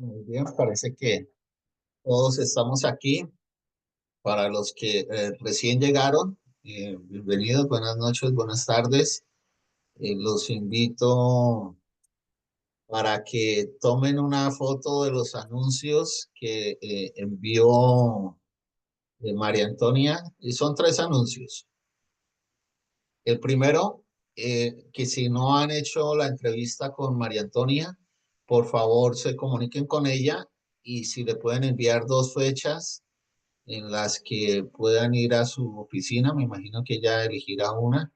Muy bien, parece que todos estamos aquí. Para los que recién llegaron, bienvenidos, buenas noches, buenas tardes. Los invito para que tomen una foto de los anuncios que envió María Antonia. Y son tres anuncios. El primero, que si no han hecho la entrevista con María Antonia, por favor se comuniquen con ella y si le pueden enviar dos fechas en las que puedan ir a su oficina. Me imagino que ella elegirá una.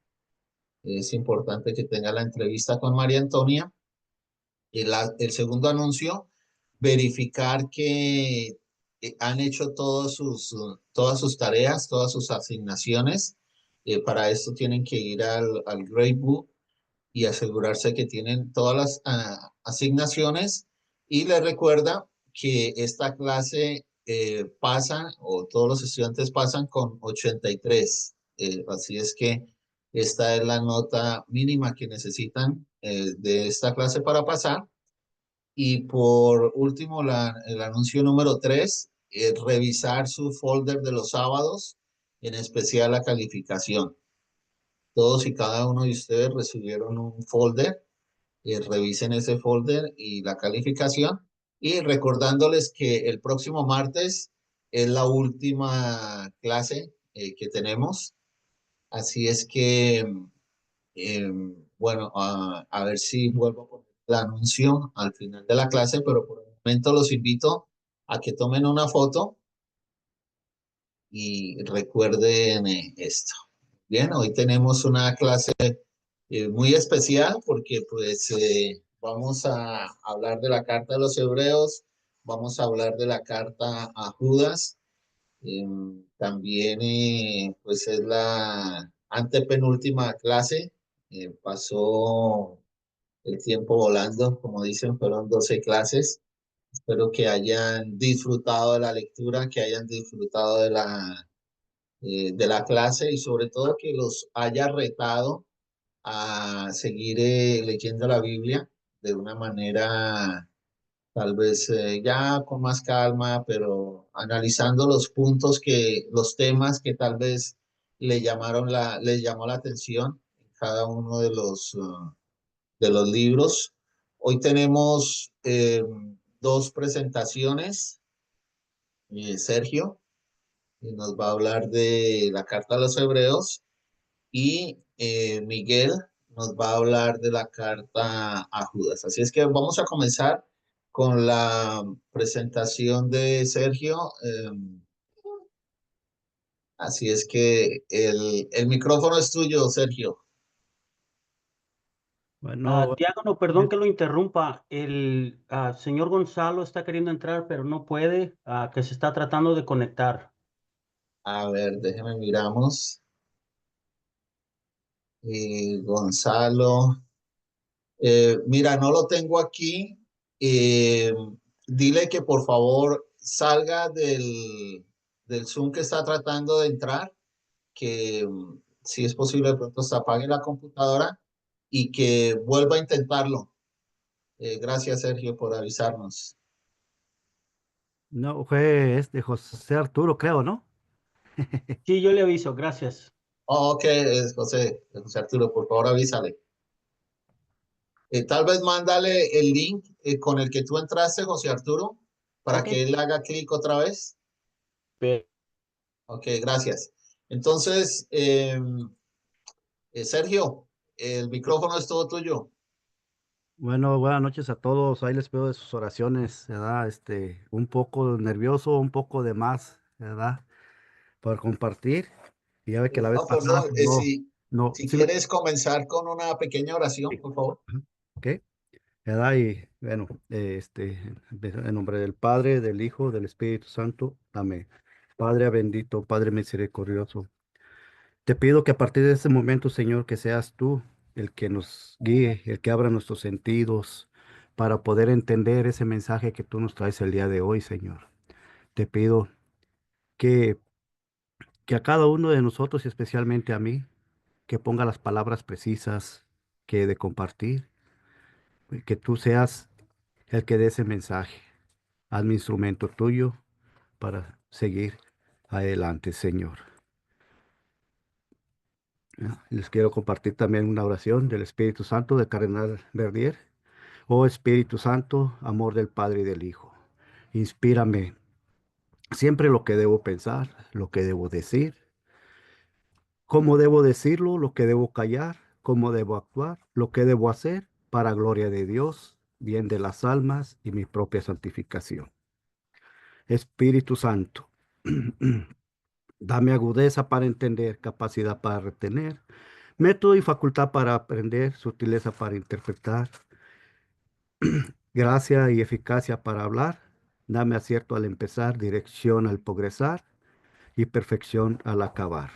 Es importante que tenga la entrevista con María Antonia. El segundo anuncio, verificar que han hecho todas sus tareas, todas sus asignaciones. Para esto tienen que ir al Gradebook y asegurarse que tienen todas las asignaciones. Y les recuerda que esta clase pasa, o todos los estudiantes pasan con 83. Así es que esta es la nota mínima que necesitan de esta clase para pasar. Y por último, el anuncio número 3, revisar su folder de los sábados, en especial la calificación. Todos y cada uno de ustedes recibieron un folder. Revisen ese folder y la calificación. Y recordándoles que el próximo martes es la última clase que tenemos. Así es que, bueno, a ver si vuelvo a poner el anuncio al final de la clase, pero por el momento los invito a que tomen una foto y recuerden esto. Bien, hoy tenemos una clase muy especial porque pues vamos a hablar de la carta de los Hebreos, vamos a hablar de la carta a Judas. También pues es la antepenúltima clase. Pasó el tiempo volando, como dicen, fueron 12 clases. Espero que hayan disfrutado de la lectura, que hayan disfrutado de la clase y sobre todo que los haya retado a seguir leyendo la Biblia de una manera tal vez ya con más calma, pero analizando los puntos los temas que tal vez les llamó la atención en cada uno de los libros. Hoy tenemos dos presentaciones. Sergio nos va a hablar de la carta a los Hebreos y Miguel nos va a hablar de la carta a Judas. Así es que vamos a comenzar con la presentación de Sergio. Así es que el micrófono es tuyo, Sergio. Bueno, Diácono, perdón que lo interrumpa. El señor Gonzalo está queriendo entrar, pero no puede, que se está tratando de conectar. A ver, déjeme miramos. Gonzalo. Mira, no lo tengo aquí. Eh, Dile que por favor salga del Zoom que está tratando de entrar, que si es posible de pronto se apague la computadora y que vuelva a intentarlo. Gracias, Sergio, por avisarnos. no, fue José Arturo, creo, ¿no? Sí, yo le aviso, gracias. Oh, ok, es José Arturo, por favor avísale. Tal vez mándale el link con el que tú entraste, José Arturo, para Ok. que él haga clic otra vez. Pe- Ok, gracias. Entonces, Sergio, el micrófono es todo tuyo. Bueno, buenas noches a todos. Ahí les pido de sus oraciones, ¿verdad? Un poco nervioso, un poco de más, ¿verdad? Por compartir. Y ya ve que la vez No, pasada, perdón, pues no, no, si sí me... quieres comenzar con una pequeña oración, sí, por favor. ¿ok? ¿Verdad? Y bueno, en nombre del Padre, del Hijo, del Espíritu Santo, amén. Padre bendito, Padre misericordioso. Te pido que a partir de este momento, Señor, que seas tú el que nos guíe, el que abra nuestros sentidos para poder entender ese mensaje que tú nos traes el día de hoy, Señor. Te pido que, que a cada uno de nosotros y especialmente a mí, que ponga las palabras precisas que he de compartir, y que tú seas el que dé ese mensaje. Hazme instrumento tuyo para seguir adelante, Señor. Les quiero compartir también una oración del Espíritu Santo del Cardenal Verdier. Oh Espíritu Santo, amor del Padre y del Hijo, inspírame siempre lo que debo pensar, lo que debo decir, cómo debo decirlo, lo que debo callar, cómo debo actuar, lo que debo hacer para gloria de Dios, bien de las almas y mi propia santificación. Espíritu Santo, dame agudeza para entender, capacidad para retener, método y facultad para aprender, sutileza para interpretar, gracia y eficacia para hablar. Dame acierto al empezar, dirección al progresar y perfección al acabar.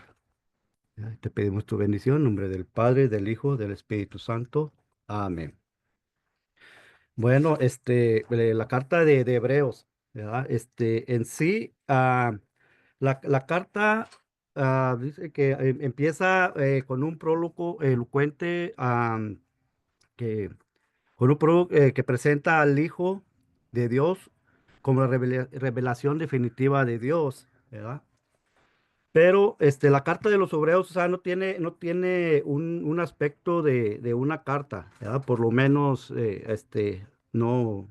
Ya, te pedimos tu bendición en nombre del Padre, del Hijo, del Espíritu Santo. Amén. Bueno, la carta de Hebreos, ¿verdad? En sí, la carta dice que empieza con un prólogo elocuente que, con un prólogo, que presenta al Hijo de Dios como la revelación definitiva de Dios, ¿verdad? Pero la carta de los Hebreos, o sea, no tiene un aspecto de una carta, ¿verdad? Por lo menos, no,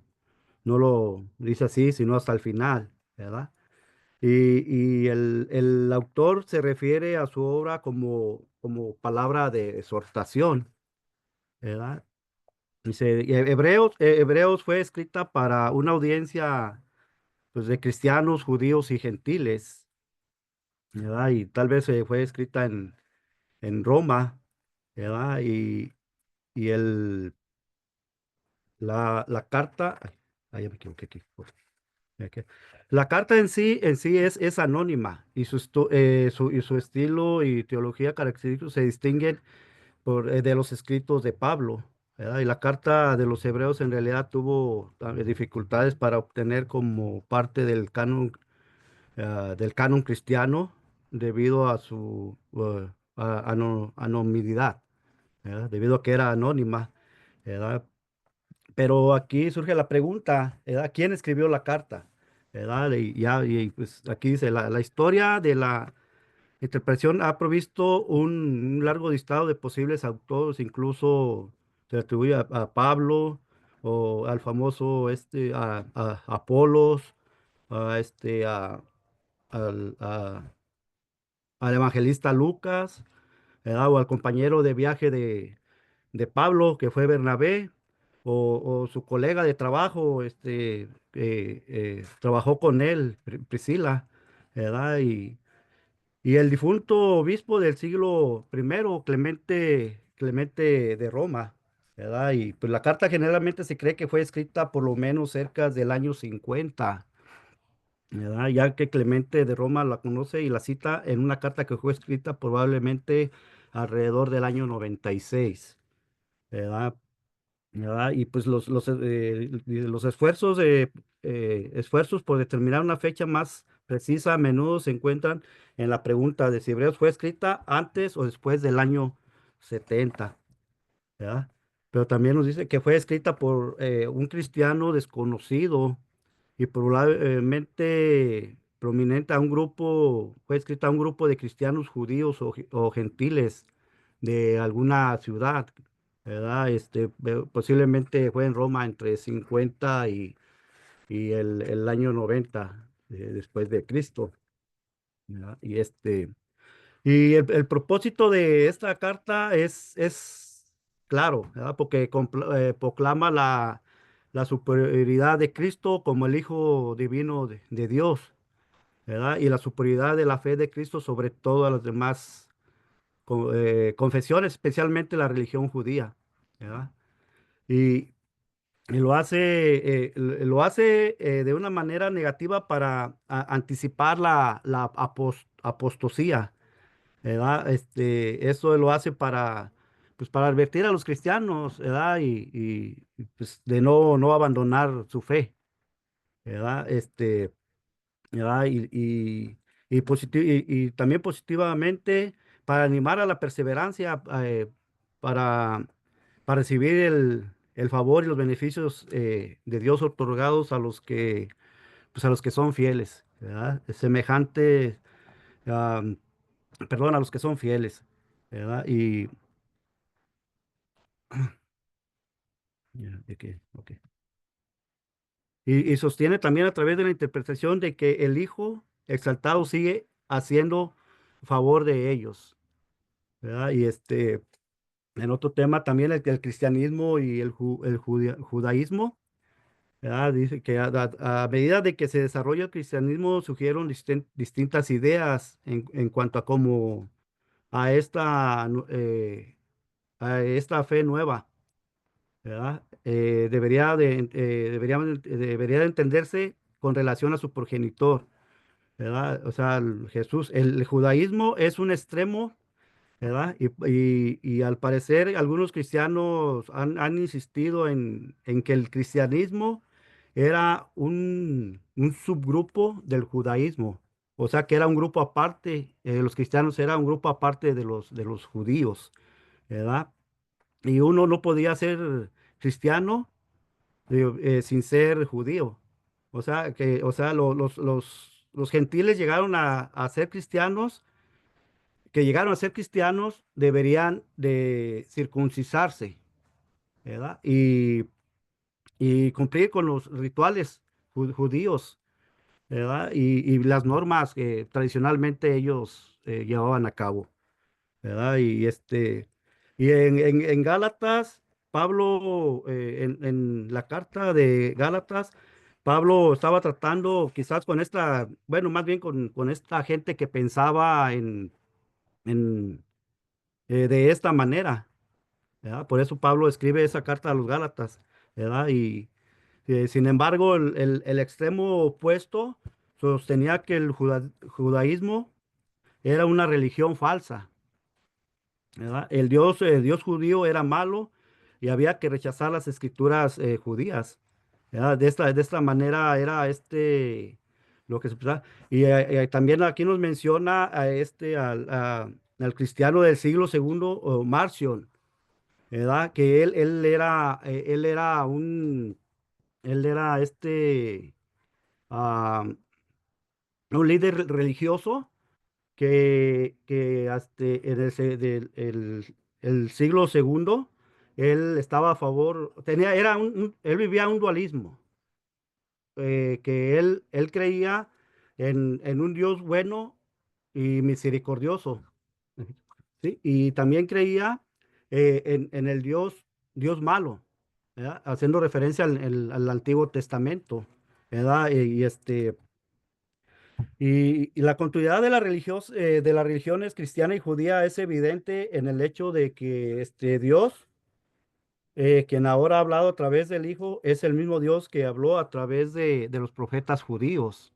no lo dice así, sino hasta el final, ¿verdad? Y el autor se refiere a su obra como palabra de exhortación, ¿verdad? Dice, Hebreos fue escrita para una audiencia, pues, de cristianos, judíos y gentiles, ¿verdad? Y tal vez fue escrita en Roma, ¿verdad? Y la carta, ay, ya me equivoqué aquí. Ok. La carta en sí es anónima y su estilo y teología característicos se distinguen de los escritos de Pablo, ¿verdad? Y la carta de los Hebreos en realidad tuvo dificultades para obtener como parte del canon cristiano debido a su anonimidad, ¿verdad? Debido a que era anónima, ¿verdad? Pero aquí surge la pregunta, ¿verdad? ¿Quién escribió la carta? ¿Verdad? Pues aquí dice, la historia de la interpretación ha provisto un largo listado de posibles autores, incluso se le atribuye a Pablo o al famoso a Apolos, a este, a, al, al evangelista Lucas, ¿verdad? O al compañero de viaje de Pablo, que fue Bernabé, o su colega de trabajo, trabajó con él, Priscila, ¿verdad? Y el difunto obispo del siglo primero, Clemente de Roma, ¿verdad? Y pues la carta generalmente se cree que fue escrita por lo menos cerca del año 50, ¿verdad? Ya que Clemente de Roma la conoce y la cita en una carta que fue escrita probablemente alrededor del año 96, ¿verdad? ¿Verdad? Y pues los esfuerzos por determinar una fecha más precisa a menudo se encuentran en la pregunta de si Hebreos fue escrita antes o después del año 70, ¿verdad? Pero también nos dice que fue escrita por un cristiano desconocido y probablemente prominente a un grupo, fue escrita a un grupo de cristianos judíos o gentiles de alguna ciudad, ¿verdad? Posiblemente fue en Roma entre 50 y el año 90 después de Cristo, ¿verdad? Y el propósito de esta carta es claro, ¿verdad? Porque proclama la superioridad de Cristo como el Hijo divino de Dios, ¿verdad? Y la superioridad de la fe de Cristo sobre todas las demás confesiones, especialmente la religión judía, ¿verdad? Y, y lo hace de una manera negativa para anticipar la apostasía, ¿verdad? Eso lo hace pues, para advertir a los cristianos, ¿verdad? Pues, de no abandonar su fe, ¿verdad? ¿Verdad? Y también positivamente para animar a la perseverancia, para, para recibir el favor y los beneficios de Dios otorgados a los que pues a los que son fieles, ¿verdad? Semejante, am, perdón, a los que son fieles, ¿verdad? Ya, ¿de qué? Ok. Y sostiene también a través de la interpretación de que el Hijo exaltado sigue haciendo favor de ellos, ¿verdad? En otro tema también el cristianismo y el judaísmo, ¿verdad? Dice que a medida de que se desarrolla el cristianismo surgieron distintas ideas en cuanto a cómo a a esta fe nueva, ¿verdad? Debería de entenderse con relación a su progenitor, ¿verdad? O sea, Jesús, el judaísmo es un extremo, ¿verdad? Y al parecer algunos cristianos han insistido en que el cristianismo era un subgrupo del judaísmo, o sea, que era un grupo aparte, los cristianos eran un grupo aparte de los judíos, ¿verdad? Y uno no podía ser cristiano sin ser judío. O sea, los gentiles llegaron a ser cristianos, que llegaron a ser cristianos, deberían de circuncisarse, ¿verdad? Y cumplir con los rituales judíos, ¿verdad? Y las normas que tradicionalmente ellos llevaban a cabo. ¿Verdad? Y en Gálatas, Pablo, en la carta de Gálatas, Pablo estaba tratando quizás con esta, bueno, más bien con esta gente que pensaba en, de esta manera, ¿verdad? Por eso Pablo escribe esa carta a los Gálatas, ¿verdad? Sin embargo, el extremo opuesto sostenía que el judaísmo era una religión falsa, ¿verdad? Dios judío era malo y había que rechazar las escrituras judías, ¿verdad? De esta manera era lo que se pensaba. También aquí nos menciona al cristiano del siglo segundo, Marción, ¿verdad? Que él era ah, un líder religioso que hasta en el siglo segundo, él estaba a favor, él vivía un dualismo, que él creía en un Dios bueno y misericordioso, ¿sí? Y también creía en el Dios malo, ¿verdad? Haciendo referencia al Antiguo Testamento, ¿verdad? Y la continuidad de de las religiones cristiana y judía es evidente en el hecho de que Dios, quien ahora ha hablado a través del Hijo, es el mismo Dios que habló a través de los profetas judíos,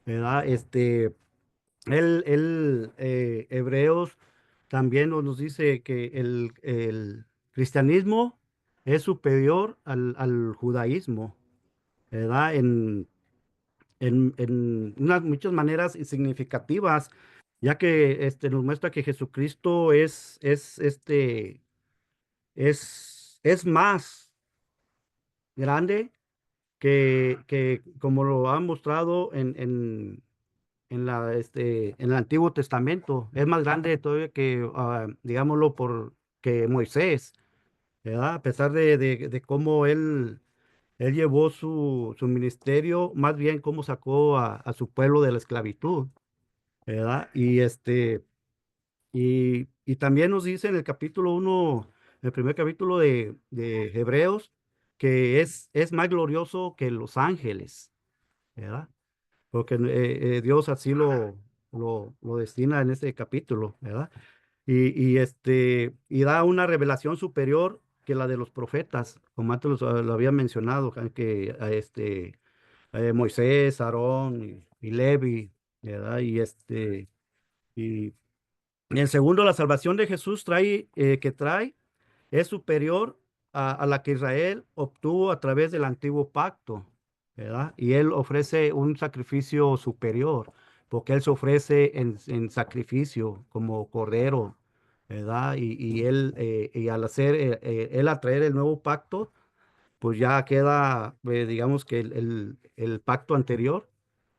¿verdad? Hebreos también nos dice que el cristianismo es superior al judaísmo, ¿verdad? En muchas maneras significativas, ya que nos muestra que Jesucristo es más grande que como lo ha mostrado en el Antiguo Testamento. Es más grande todavía que, digámoslo, que Moisés, ¿verdad? A pesar de cómo él llevó su ministerio, más bien cómo sacó a su pueblo de la esclavitud, ¿verdad? Y también nos dice en el capítulo 1, el primer capítulo de Hebreos, que es más glorioso que los ángeles, ¿verdad? Porque Dios así lo destina en este capítulo, ¿verdad? Y da una revelación superior que la de los profetas, como antes lo había mencionado, que Moisés, Aarón y Levi, ¿verdad? Y el segundo, la salvación de Jesús que trae es superior a la que Israel obtuvo a través del antiguo pacto, ¿verdad? Y él ofrece un sacrificio superior, porque él se ofrece en sacrificio como cordero, ¿verdad? Y al él a traer el nuevo pacto, pues ya queda, digamos que el pacto anterior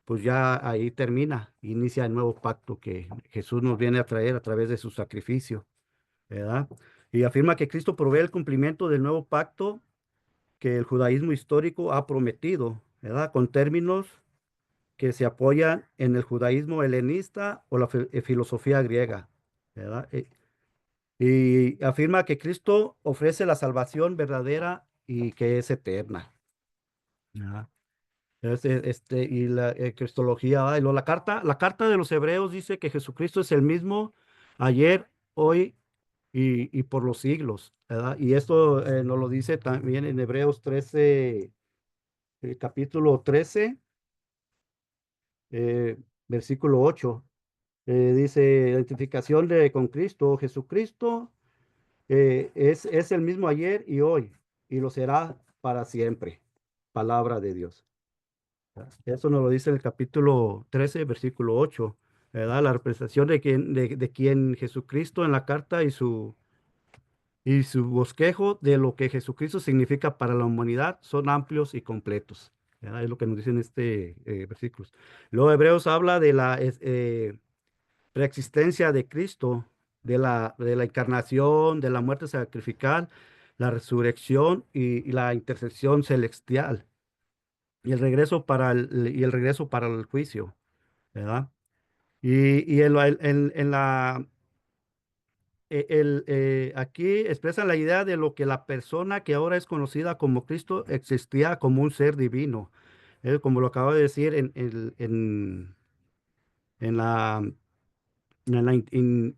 pues ya ahí termina, inicia el nuevo pacto que Jesús nos viene a traer a través de su sacrificio, ¿verdad? Y afirma que Cristo provee el cumplimiento del nuevo pacto que el judaísmo histórico ha prometido, ¿verdad? Con términos que se apoyan en el judaísmo helenista o la filosofía griega, ¿verdad? Y afirma que Cristo ofrece la salvación verdadera y que es eterna. ¿Verdad? Y la cristología, ¿verdad? Y luego la carta de los Hebreos dice que Jesucristo es el mismo ayer, hoy y por los siglos, ¿verdad? Y esto nos lo dice también en Hebreos 13, capítulo 13, eh, versículo 8. Dice, identificación con Cristo, Jesucristo es el mismo ayer y hoy, y lo será para siempre. Palabra de Dios. ¿Verdad? Eso nos lo dice el capítulo 13, versículo 8, ¿verdad? La representación de quien Jesucristo en la carta y su bosquejo de lo que Jesucristo significa para la humanidad son amplios y completos, ¿verdad? Es lo que nos dicen este versículos. Luego Hebreos habla de la preexistencia de Cristo, de la encarnación, de la muerte sacrificial, la resurrección y la intercesión celestial y el regreso para el juicio, ¿verdad? Aquí expresa la idea de lo que la persona que ahora es conocida como Cristo existía como un ser divino. Como lo acabo de decir en la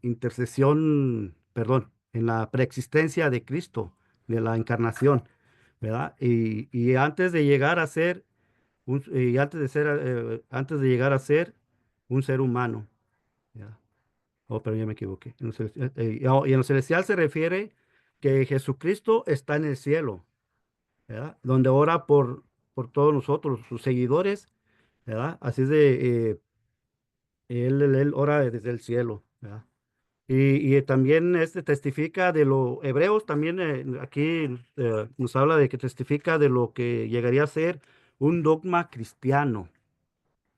intercesión, perdón, en la preexistencia de Cristo, de la encarnación, ¿verdad? Y antes de llegar a ser antes de llegar a ser un ser humano, ¿ya? Oh, pero ya me equivoqué. Y en lo celestial se refiere que Jesucristo está en el cielo, ¿verdad? Donde ora por todos nosotros, sus seguidores, ¿verdad? Así es él ora desde el cielo, ¿verdad? Y también testifica de lo, Hebreos también aquí nos habla de que testifica de lo que llegaría a ser un dogma cristiano,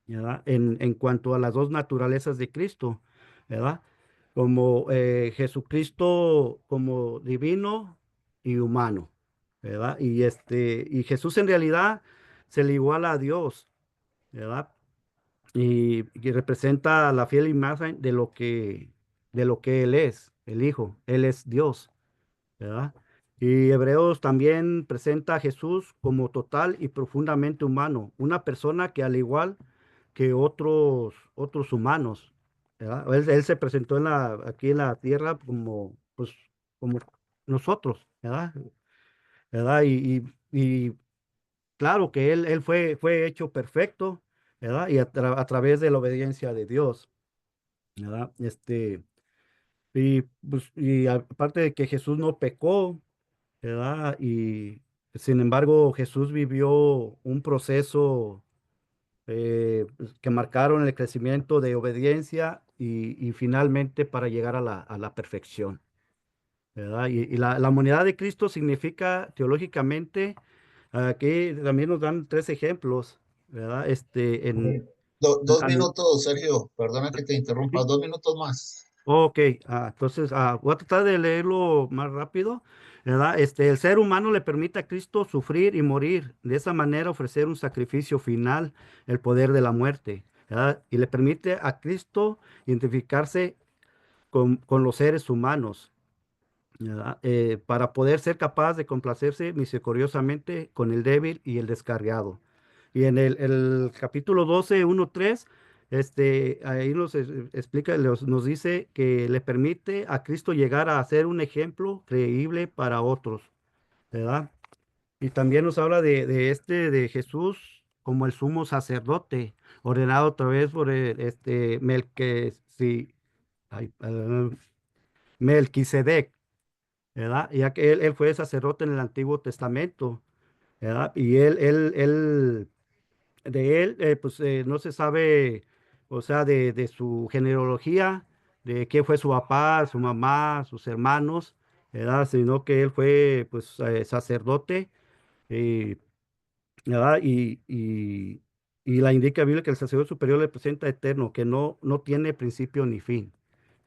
¿verdad? En cuanto a las dos naturalezas de Cristo, ¿verdad? Como Jesucristo como divino y humano, ¿verdad? Y Jesús en realidad se le iguala a Dios, ¿verdad? Y representa la fiel imagen de lo que Él es, el Hijo. Él es Dios, ¿verdad? Y Hebreos también presenta a Jesús como total y profundamente humano, una persona que al igual que otros humanos, ¿verdad? Él se presentó aquí en la tierra como, pues, como nosotros, ¿verdad? ¿Verdad? Y claro que él fue hecho perfecto, ¿verdad? Y a través de la obediencia de Dios, ¿verdad? Y aparte de que Jesús no pecó, ¿verdad? Y sin embargo, Jesús vivió un proceso que marcaron el crecimiento de obediencia y finalmente para llegar a la perfección, ¿verdad? Y la humanidad de Cristo significa teológicamente, aquí también nos dan tres ejemplos, ¿verdad? Dos Al- minutos, Sergio, perdona que te interrumpa, sí. 2 minutos más. Ok, entonces voy a tratar de leerlo más rápido, ¿verdad? El ser humano le permite a Cristo sufrir y morir, de esa manera ofrecer un sacrificio final, el poder de la muerte, ¿verdad? Y le permite a Cristo identificarse con los seres humanos, ¿verdad? Para poder ser capaz de complacerse misericordiosamente con el débil y el descarriado. Y en el capítulo 12, 1-3, ahí nos explica, nos dice que le permite a Cristo llegar a ser un ejemplo creíble para otros, ¿verdad? Y también nos habla de Jesús como el sumo sacerdote, ordenado otra vez por Melquisedec, ¿verdad? Ya que él fue sacerdote en el Antiguo Testamento, ¿verdad? Y pues no se sabe, o sea, de su genealogía, de qué fue su papá, su mamá, sus hermanos, ¿verdad? Sino que él fue, pues, sacerdote, ¿verdad? y la indica la Biblia que el sacerdote superior le presenta eterno, que no tiene principio ni fin,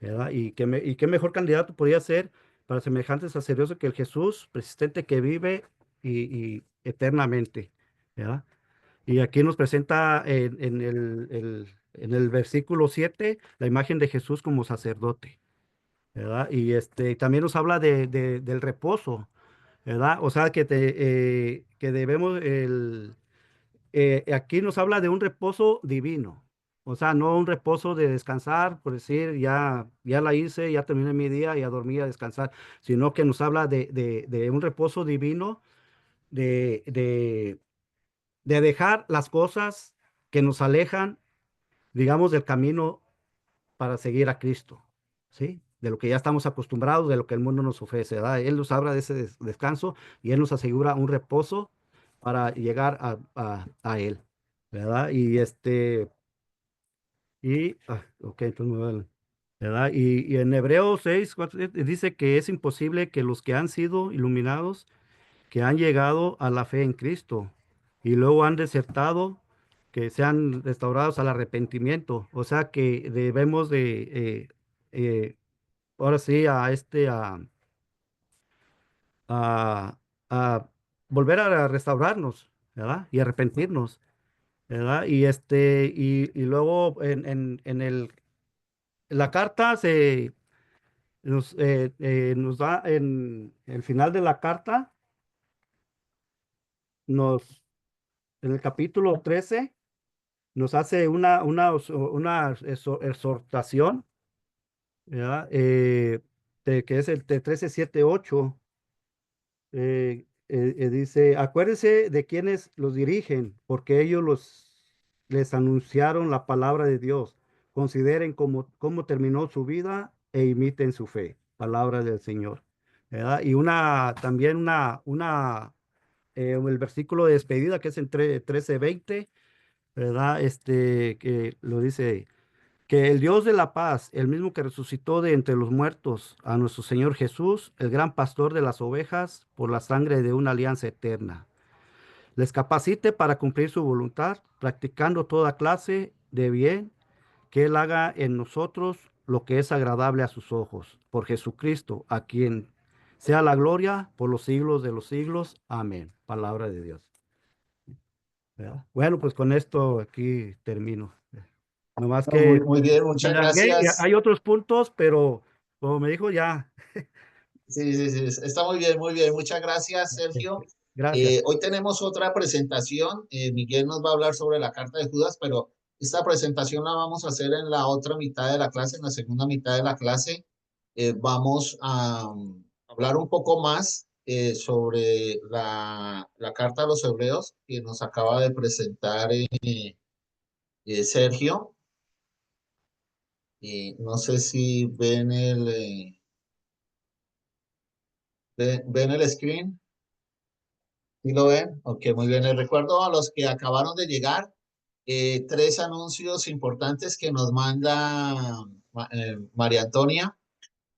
¿verdad? Y qué mejor candidato podría ser para semejante sacerdocio que el Jesús persistente que vive y eternamente, ¿verdad? Y aquí nos presenta en el versículo 7 la imagen de Jesús como sacerdote, ¿verdad? Y también nos habla del reposo, ¿verdad? O sea, que debemos, aquí nos habla de un reposo divino, o sea, no un reposo de descansar, por decir, ya la hice, ya terminé mi día y a dormir, a descansar, sino que nos habla de un reposo divino, de, de, de dejar las cosas que nos alejan, digamos, del camino para seguir a Cristo, ¿sí? De lo que ya estamos acostumbrados, de lo que el mundo nos ofrece, ¿verdad? Él nos habla de ese descanso y Él nos asegura un reposo para llegar a Él, ¿verdad? Ok, entonces ¿verdad? Y en Hebreos 6, 4, dice que es imposible que los que han sido iluminados, que han llegado a la fe en Cristo y luego han desertado, que sean restaurados al arrepentimiento. O sea que debemos eh, ahora sí, a, a volver a restaurarnos, ¿verdad? Y arrepentirnos, ¿verdad? Y luego la carta nos da en el final de la carta, en el capítulo 13 nos hace una exhortación, ¿verdad? Que es el de 13, 7, 8. Dice, acuérdense de quienes los dirigen, porque ellos les anunciaron la palabra de Dios. Consideren cómo terminó su vida e imiten su fe. Palabra del Señor. ¿Verdad? Y también el versículo de despedida que es en 13, 20, ¿verdad? Que lo dice, que el Dios de la paz, el mismo que resucitó de entre los muertos a nuestro Señor Jesús, el gran pastor de las ovejas, por la sangre de una alianza eterna, les capacite para cumplir su voluntad, practicando toda clase de bien, que Él haga en nosotros lo que es agradable a sus ojos, por Jesucristo, a quien sea la gloria por los siglos de los siglos. Amén. Palabra de Dios. ¿Verdad? Bueno, pues con esto aquí termino. Nomás No, muy, que muy bien, me muchas largué, y gracias. hay otros puntos, pero como me dijo ya. Sí, sí, sí, está muy bien, muy bien. Muchas gracias, Sergio. Gracias. Hoy tenemos otra presentación. Miguel nos va a hablar sobre la carta de Judas, pero esta presentación la vamos a hacer en la otra mitad de la clase, en la segunda mitad de la clase. Vamos a hablar un poco más sobre la carta a los hebreos que nos acaba de presentar Sergio. No sé si ven el screen. ¿Sí lo ven? Ok, muy bien. Les recuerdo a los que acabaron de llegar tres anuncios importantes que nos manda María Antonia.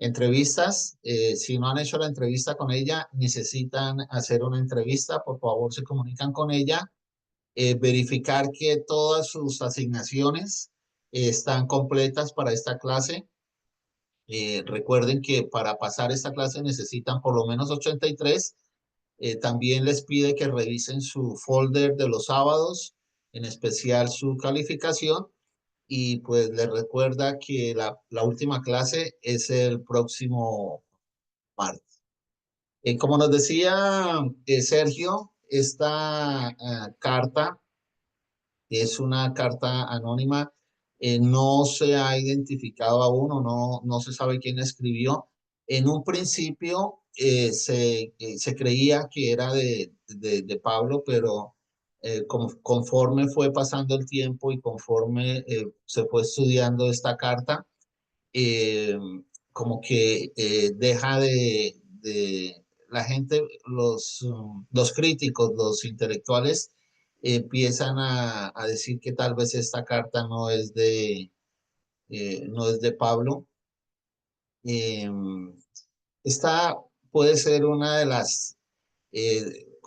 Entrevistas. Si no han hecho la entrevista con ella, necesitan hacer una entrevista. Por favor, se comunican con ella. Verificar que todas sus asignaciones están completas para esta clase. Recuerden que para pasar esta clase necesitan por lo menos 83. También les pide que revisen su folder de los sábados, en especial su calificación, y pues les recuerda que la última clase es el próximo martes. Como nos decía Sergio, esta carta es una carta anónima, no se ha identificado aún o no se sabe quién la escribió. En un principio se creía que era de Pablo, pero conforme fue pasando el tiempo y conforme se fue estudiando esta carta, eh, como que deja de la gente, los críticos, los intelectuales, empiezan a decir que tal vez esta carta no es de Pablo. Eh, Esta puede ser una de las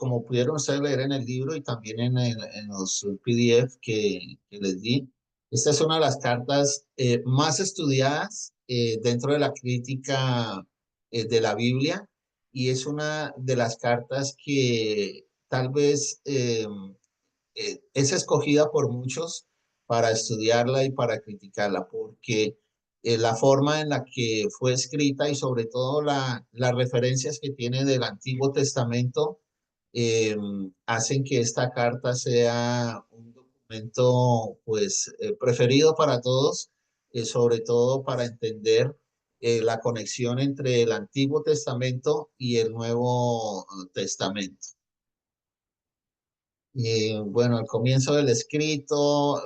como pudieron ustedes leer en el libro y también en los PDF que les di, esta es una de las cartas más estudiadas dentro de la crítica de la Biblia y es una de las cartas que tal vez es escogida por muchos para estudiarla y para criticarla, porque la forma en la que fue escrita y sobre todo las referencias que tiene del Antiguo Testamento eh, hacen que esta carta sea un documento pues preferido para todos, sobre todo para entender la conexión entre el Antiguo Testamento y el Nuevo Testamento. Bueno, al comienzo del escrito,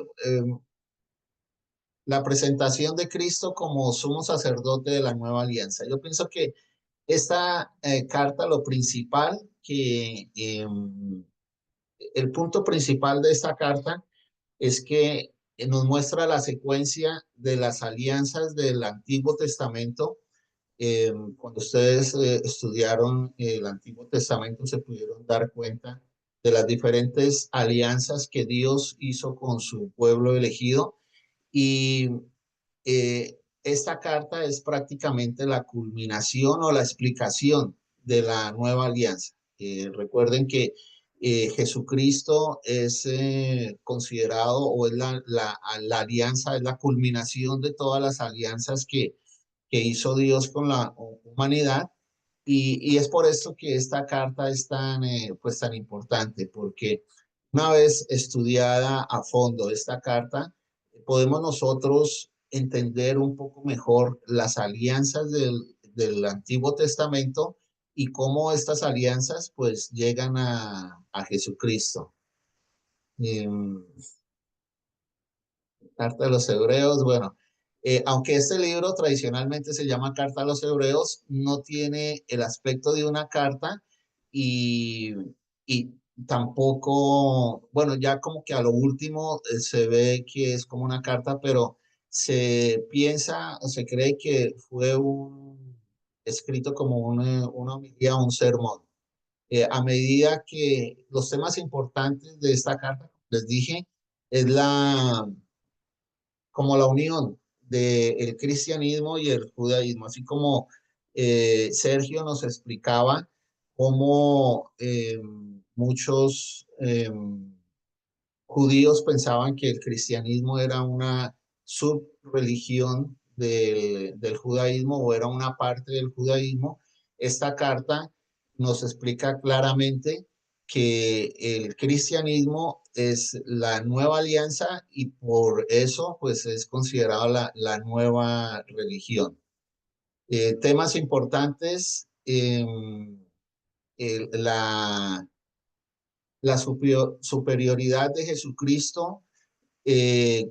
la presentación de Cristo como sumo sacerdote de la nueva alianza. Yo pienso que esta carta, lo principal, el punto principal de esta carta es que nos muestra la secuencia de las alianzas del Antiguo Testamento. Cuando ustedes estudiaron el Antiguo Testamento se pudieron dar cuenta de las diferentes alianzas que Dios hizo con su pueblo elegido y esta carta es prácticamente la culminación o la explicación de la nueva alianza. Recuerden que Jesucristo es considerado o es la alianza, es la culminación de todas las alianzas que hizo Dios con la humanidad. Y es por esto que esta carta es tan, pues tan importante, porque una vez estudiada a fondo esta carta, podemos nosotros entender un poco mejor las alianzas del Antiguo Testamento y cómo estas alianzas pues llegan a Jesucristo. Carta de los Hebreos, bueno, aunque este libro tradicionalmente se llama Carta a los Hebreos, no tiene el aspecto de una carta y, y tampoco, bueno, ya como que a lo último se ve que es como una carta, pero se piensa o se cree que fue escrito como una homilía, un sermón. A medida que los temas importantes de esta carta, como les dije, es como la unión del cristianismo y el judaísmo, así como Sergio nos explicaba cómo muchos judíos pensaban que el cristianismo era una subreligión del judaísmo o era una parte del judaísmo. Esta carta nos explica claramente que el cristianismo es la nueva alianza y por eso pues es considerado la nueva religión. Temas importantes, la superioridad de Jesucristo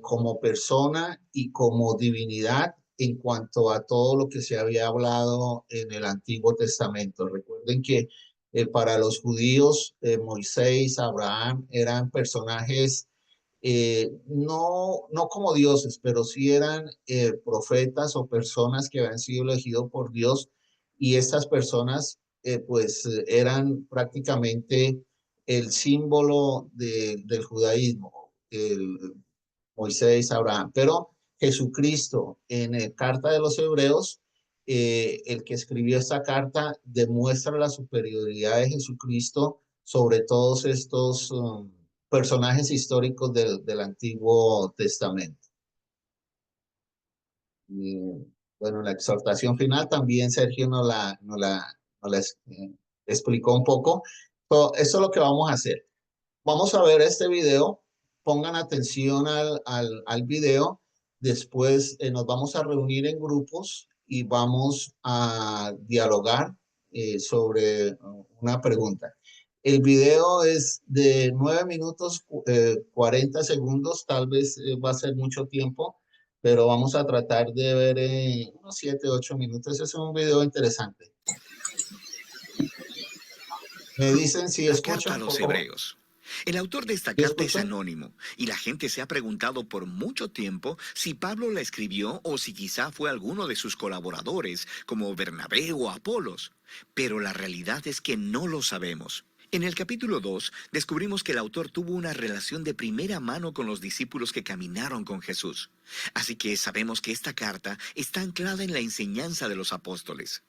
como persona y como divinidad en cuanto a todo lo que se había hablado en el Antiguo Testamento. Recuerden que para los judíos, Moisés, Abraham eran personajes no como dioses, pero sí eran profetas o personas que habían sido elegidos por Dios y estas personas pues eran prácticamente el símbolo del judaísmo, Moisés, Abraham. Pero Jesucristo en la carta de los Hebreos, el que escribió esta carta demuestra la superioridad de Jesucristo sobre todos estos personajes históricos del Antiguo Testamento. Y, bueno, la exhortación final también Sergio nos la explicó un poco. Eso es lo que vamos a hacer. Vamos a ver este video, pongan atención al video, después nos vamos a reunir en grupos y vamos a dialogar sobre una pregunta. El video es de 9 minutos 40 segundos, tal vez va a ser mucho tiempo, pero vamos a tratar de ver unos 7, 8 minutos. Es un video interesante. Me dicen si La escuchan, carta a los por favor. Hebreos. El autor de esta ¿Sí carta es escuchan? anónimo y la gente se ha preguntado por mucho tiempo si Pablo la escribió o si quizá fue alguno de sus colaboradores como Bernabé o Apolos. Pero la realidad es que no lo sabemos. En el capítulo 2, descubrimos que el autor tuvo una relación de primera mano con los discípulos que caminaron con Jesús. Así que sabemos que esta carta está anclada en la enseñanza de los apóstoles.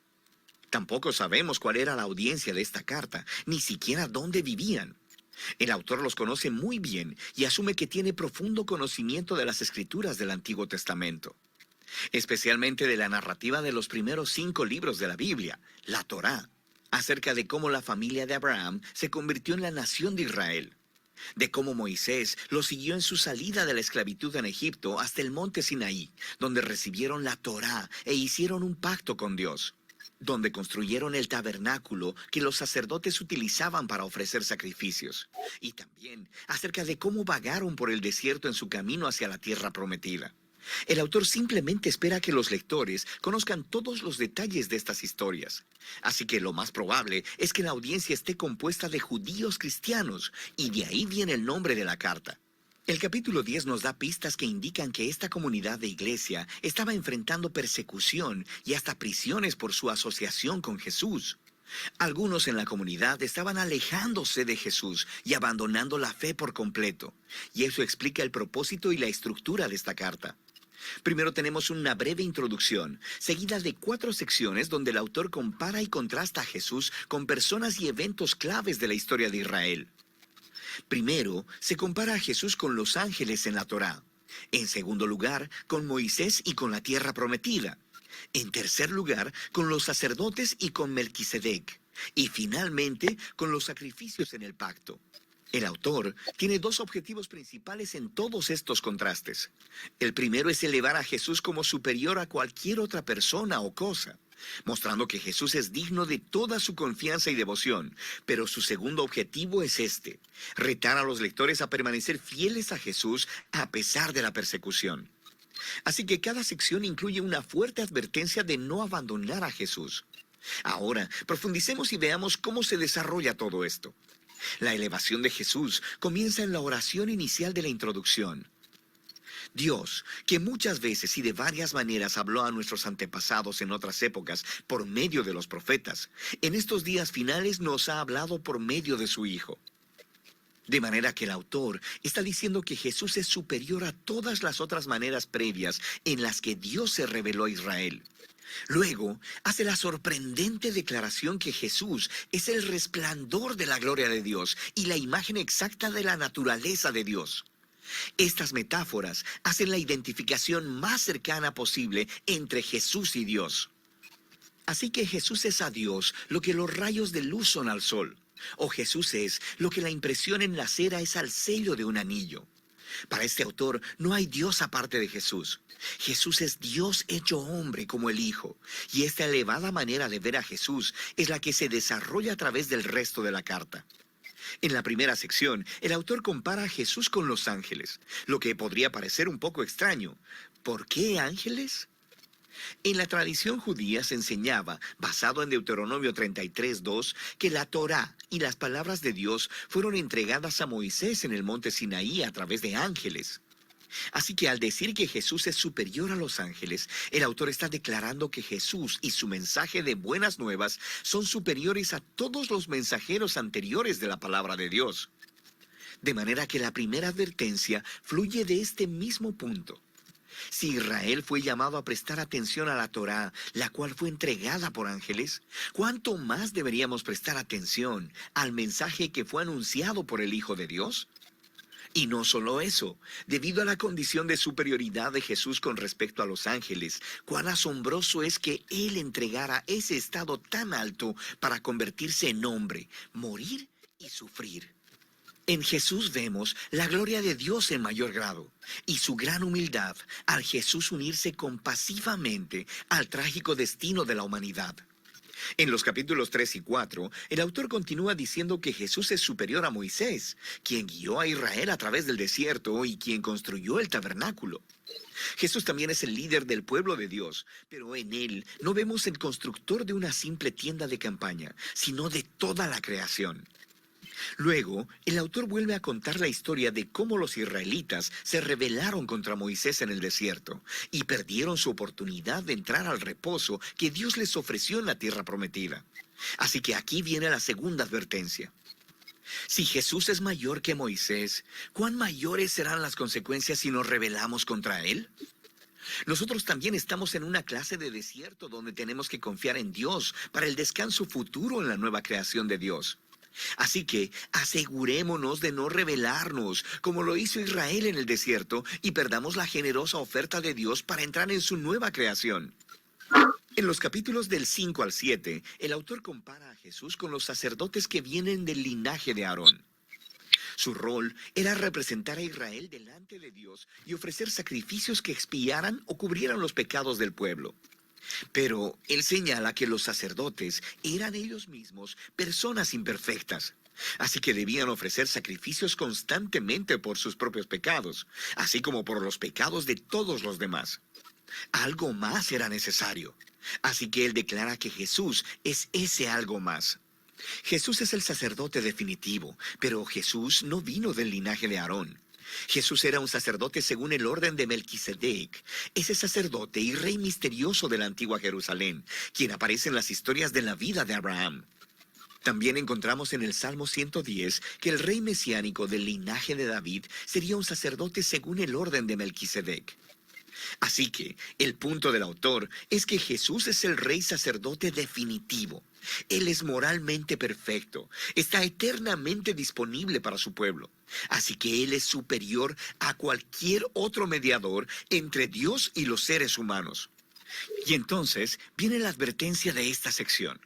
Tampoco sabemos cuál era la audiencia de esta carta, ni siquiera dónde vivían. El autor los conoce muy bien y asume que tiene profundo conocimiento de las escrituras del Antiguo Testamento, especialmente de la narrativa de los primeros 5 libros de la Biblia, la Torá, acerca de cómo la familia de Abraham se convirtió en la nación de Israel, de cómo Moisés los siguió en su salida de la esclavitud en Egipto hasta el monte Sinaí, donde recibieron la Torá e hicieron un pacto con Dios, donde construyeron el tabernáculo que los sacerdotes utilizaban para ofrecer sacrificios, y también acerca de cómo vagaron por el desierto en su camino hacia la tierra prometida. El autor simplemente espera que los lectores conozcan todos los detalles de estas historias. Así que lo más probable es que la audiencia esté compuesta de judíos cristianos, y de ahí viene el nombre de la carta. El capítulo 10 nos da pistas que indican que esta comunidad de iglesia estaba enfrentando persecución y hasta prisiones por su asociación con Jesús. Algunos en la comunidad estaban alejándose de Jesús y abandonando la fe por completo, y eso explica el propósito y la estructura de esta carta. Primero tenemos una breve introducción, seguida de 4 secciones donde el autor compara y contrasta a Jesús con personas y eventos claves de la historia de Israel. Primero, se compara a Jesús con los ángeles en la Torá. En segundo lugar, con Moisés y con la tierra prometida. En tercer lugar, con los sacerdotes y con Melquisedec. Y finalmente, con los sacrificios en el pacto. El autor tiene 2 objetivos principales en todos estos contrastes. El primero es elevar a Jesús como superior a cualquier otra persona o cosa, mostrando que Jesús es digno de toda su confianza y devoción. Pero su segundo objetivo es retar a los lectores a permanecer fieles a Jesús a pesar de la persecución. Así que cada sección incluye una fuerte advertencia de no abandonar a Jesús. Ahora, profundicemos y veamos cómo se desarrolla todo esto. La elevación de Jesús comienza en la oración inicial de la introducción. Dios, que muchas veces y de varias maneras habló a nuestros antepasados en otras épocas por medio de los profetas, en estos días finales nos ha hablado por medio de su Hijo. De manera que el autor está diciendo que Jesús es superior a todas las otras maneras previas en las que Dios se reveló a Israel. Luego, hace la sorprendente declaración que Jesús es el resplandor de la gloria de Dios y la imagen exacta de la naturaleza de Dios. Estas metáforas hacen la identificación más cercana posible entre Jesús y Dios. Así que Jesús es a Dios lo que los rayos de luz son al sol, o Jesús es lo que la impresión en la cera es al sello de un anillo. Para este autor no hay Dios aparte de Jesús. Jesús es Dios hecho hombre como el Hijo, y esta elevada manera de ver a Jesús es la que se desarrolla a través del resto de la carta. En la primera sección, el autor compara a Jesús con los ángeles, lo que podría parecer un poco extraño. ¿Por qué ángeles? En la tradición judía se enseñaba, basado en Deuteronomio 33:2, que la Torá y las palabras de Dios fueron entregadas a Moisés en el monte Sinaí a través de ángeles. Así que al decir que Jesús es superior a los ángeles, el autor está declarando que Jesús y su mensaje de buenas nuevas son superiores a todos los mensajeros anteriores de la palabra de Dios. De manera que la primera advertencia fluye de este mismo punto. Si Israel fue llamado a prestar atención a la Torá, la cual fue entregada por ángeles, ¿cuánto más deberíamos prestar atención al mensaje que fue anunciado por el Hijo de Dios? Y no solo eso, debido a la condición de superioridad de Jesús con respecto a los ángeles, cuán asombroso es que Él entregara ese estado tan alto para convertirse en hombre, morir y sufrir. En Jesús vemos la gloria de Dios en mayor grado y su gran humildad al Jesús unirse compasivamente al trágico destino de la humanidad. En los capítulos 3 y 4, el autor continúa diciendo que Jesús es superior a Moisés, quien guió a Israel a través del desierto y quien construyó el tabernáculo. Jesús también es el líder del pueblo de Dios, pero en él no vemos el constructor de una simple tienda de campaña, sino de toda la creación. Luego, el autor vuelve a contar la historia de cómo los israelitas se rebelaron contra Moisés en el desierto y perdieron su oportunidad de entrar al reposo que Dios les ofreció en la tierra prometida. Así que aquí viene la segunda advertencia. Si Jesús es mayor que Moisés, ¿cuán mayores serán las consecuencias si nos rebelamos contra él? Nosotros también estamos en una clase de desierto donde tenemos que confiar en Dios para el descanso futuro en la nueva creación de Dios. Así que asegurémonos de no rebelarnos, como lo hizo Israel en el desierto, y perdamos la generosa oferta de Dios para entrar en su nueva creación. En los capítulos del 5 al 7, el autor compara a Jesús con los sacerdotes que vienen del linaje de Aarón. Su rol era representar a Israel delante de Dios y ofrecer sacrificios que expiaran o cubrieran los pecados del pueblo. Pero él señala que los sacerdotes eran ellos mismos personas imperfectas. Así que debían ofrecer sacrificios constantemente por sus propios pecados, así como por los pecados de todos los demás. Algo más era necesario. Así que él declara que Jesús es ese algo más. Jesús es el sacerdote definitivo, pero Jesús no vino del linaje de Aarón. Jesús era un sacerdote según el orden de Melquisedec, ese sacerdote y rey misterioso de la antigua Jerusalén, quien aparece en las historias de la vida de Abraham. También encontramos en el Salmo 110 que el rey mesiánico del linaje de David sería un sacerdote según el orden de Melquisedec. Así que el punto del autor es que Jesús es el rey sacerdote definitivo. Él es moralmente perfecto, está eternamente disponible para su pueblo. Así que Él es superior a cualquier otro mediador entre Dios y los seres humanos. Y entonces viene la advertencia de esta sección.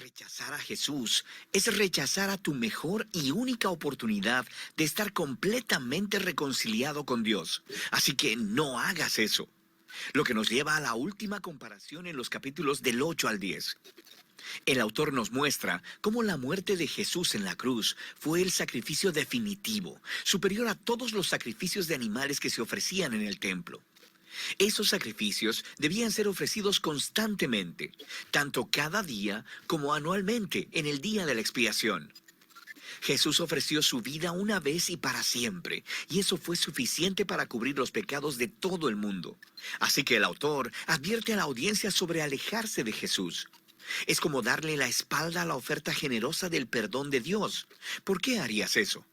Rechazar a Jesús es rechazar a tu mejor y única oportunidad de estar completamente reconciliado con Dios. Así que no hagas eso. Lo que nos lleva a la última comparación en los capítulos del 8 al 10. El autor nos muestra cómo la muerte de Jesús en la cruz fue el sacrificio definitivo, superior a todos los sacrificios de animales que se ofrecían en el templo. Esos sacrificios debían ser ofrecidos constantemente, tanto cada día como anualmente en el día de la expiación. Jesús ofreció su vida una vez y para siempre, y eso fue suficiente para cubrir los pecados de todo el mundo. Así que el autor advierte a la audiencia sobre alejarse de Jesús. Es como darle la espalda a la oferta generosa del perdón de Dios. ¿Por qué harías eso?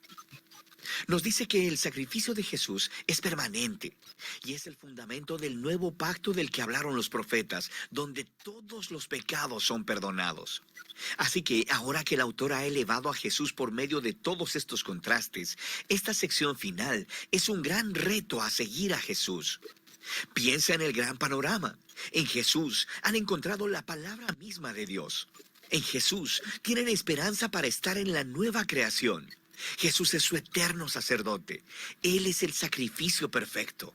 Nos dice que el sacrificio de Jesús es permanente y es el fundamento del nuevo pacto del que hablaron los profetas, donde todos los pecados son perdonados. Así que ahora que el autor ha elevado a Jesús por medio de todos estos contrastes, esta sección final es un gran reto a seguir a Jesús. Piensa en el gran panorama. En Jesús han encontrado la palabra misma de Dios. En Jesús tienen esperanza para estar en la nueva creación. Jesús es su eterno sacerdote. Él es el sacrificio perfecto.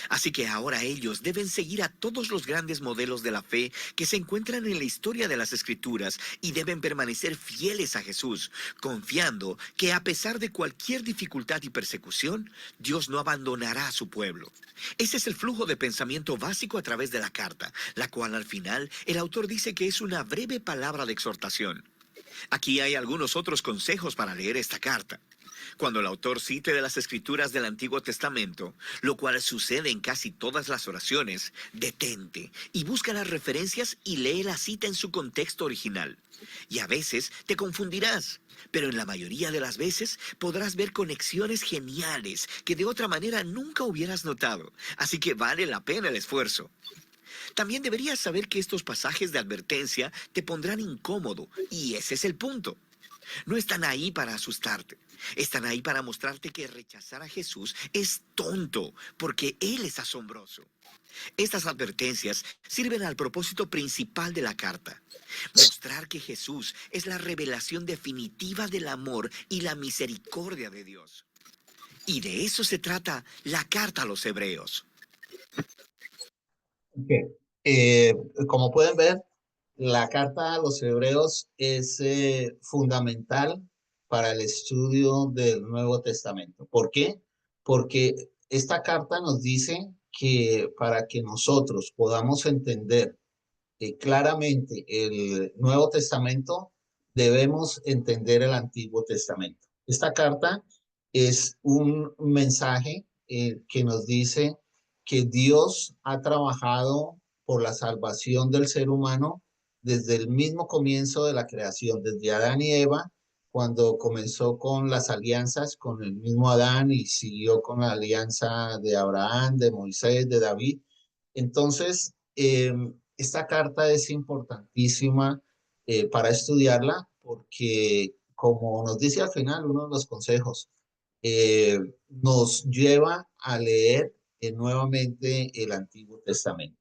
Así que ahora ellos deben seguir a todos los grandes modelos de la fe que se encuentran en la historia de las Escrituras y deben permanecer fieles a Jesús, confiando que a pesar de cualquier dificultad y persecución, Dios no abandonará a su pueblo. Ese es el flujo de pensamiento básico a través de la carta, la cual al final el autor dice que es una breve palabra de exhortación. Aquí hay algunos otros consejos para leer esta carta. Cuando el autor cite de las escrituras del Antiguo Testamento, lo cual sucede en casi todas las oraciones, detente y busca las referencias y lee la cita en su contexto original. Y a veces te confundirás, pero en la mayoría de las veces podrás ver conexiones geniales que de otra manera nunca hubieras notado, así que vale la pena el esfuerzo. También deberías saber que estos pasajes de advertencia te pondrán incómodo, y ese es el punto. No están ahí para asustarte. Están ahí para mostrarte que rechazar a Jesús es tonto, porque Él es asombroso. Estas advertencias sirven al propósito principal de la carta: mostrar que Jesús es la revelación definitiva del amor y la misericordia de Dios. Y de eso se trata la carta a los Hebreos. Okay. Como pueden ver, la carta a los Hebreos es fundamental para el estudio del Nuevo Testamento. ¿Por qué? Porque esta carta nos dice que para que nosotros podamos entender claramente el Nuevo Testamento, debemos entender el Antiguo Testamento. Esta carta es un mensaje que nos dice que Dios ha trabajado por la salvación del ser humano desde el mismo comienzo de la creación, desde Adán y Eva, cuando comenzó con las alianzas con el mismo Adán y siguió con la alianza de Abraham, de Moisés, de David. Entonces, esta carta es importantísima para estudiarla porque, como nos dice al final uno de los consejos, nos lleva a leer nuevamente el Antiguo Testamento.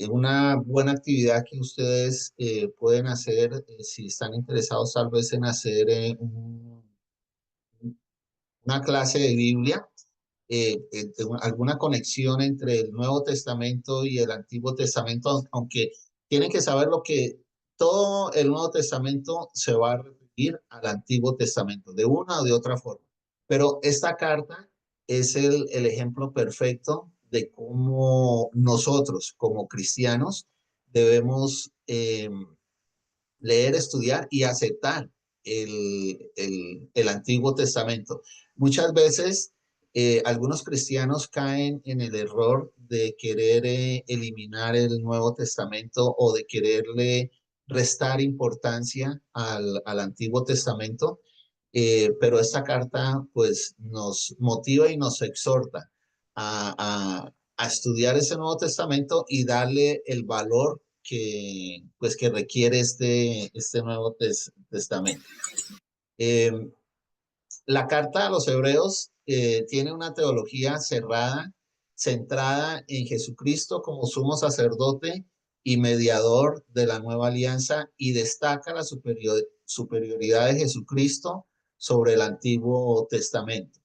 Una buena actividad que ustedes pueden hacer si están interesados tal vez en hacer una clase de Biblia, alguna conexión entre el Nuevo Testamento y el Antiguo Testamento, aunque tienen que saber lo que todo el Nuevo Testamento se va a repetir al Antiguo Testamento, de una o de otra forma. Pero esta carta es el ejemplo perfecto de cómo nosotros, como cristianos, debemos leer, estudiar y aceptar el Antiguo Testamento. Muchas veces algunos cristianos caen en el error de querer eliminar el Nuevo Testamento o de quererle restar importancia al Antiguo Testamento, pero esta carta pues nos motiva y nos exhorta a estudiar ese Nuevo Testamento y darle el valor pues, que requiere este Nuevo Testamento. Eh, la carta a los hebreos tiene una teología cerrada, centrada en Jesucristo como sumo sacerdote y mediador de la nueva alianza y destaca la superioridad de Jesucristo sobre el Antiguo Testamento.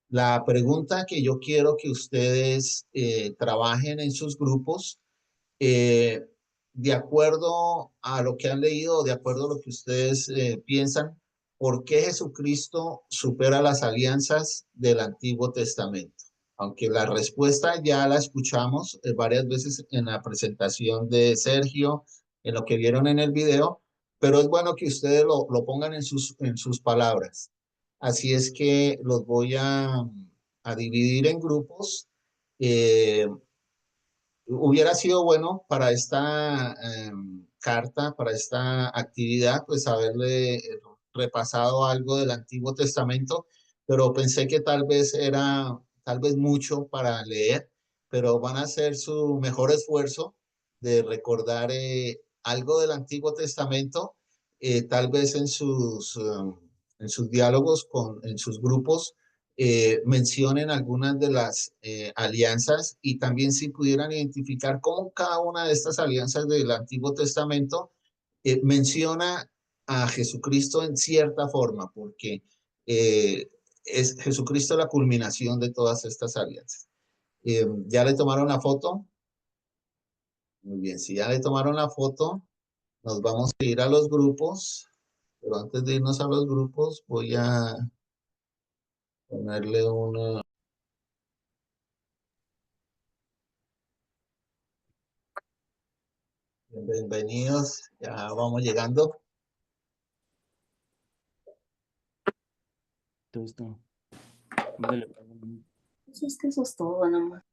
La pregunta que yo quiero que ustedes trabajen en sus grupos eh, de acuerdo a lo que han leído, de acuerdo a lo que ustedes piensan, ¿por qué Jesucristo supera las alianzas del Antiguo Testamento? Aunque la respuesta ya la escuchamos varias veces en la presentación de Sergio, en lo que vieron en el video, pero es bueno que ustedes lo pongan en sus palabras. Así es que los voy a dividir en grupos. Eh, Hubiera sido bueno para esta carta, para esta actividad, pues haberle repasado algo del Antiguo Testamento, pero pensé que tal vez era, tal vez mucho para leer, pero van a hacer su mejor esfuerzo de recordar algo del Antiguo Testamento, tal vez en sus diálogos, en sus grupos mencionen algunas de las alianzas y también si pudieran identificar cómo cada una de estas alianzas del Antiguo Testamento menciona a Jesucristo en cierta forma, porque eh, es Jesucristo la culminación de todas estas alianzas. ¿Ya le tomaron la foto? Muy bien, si ya le tomaron la foto, nos vamos a ir a los grupos, pero antes de irnos a los grupos voy a ponerle una... Bienvenidos, ya vamos llegando. Todo esto. Ándale. Pues es que eso es todo, nomás.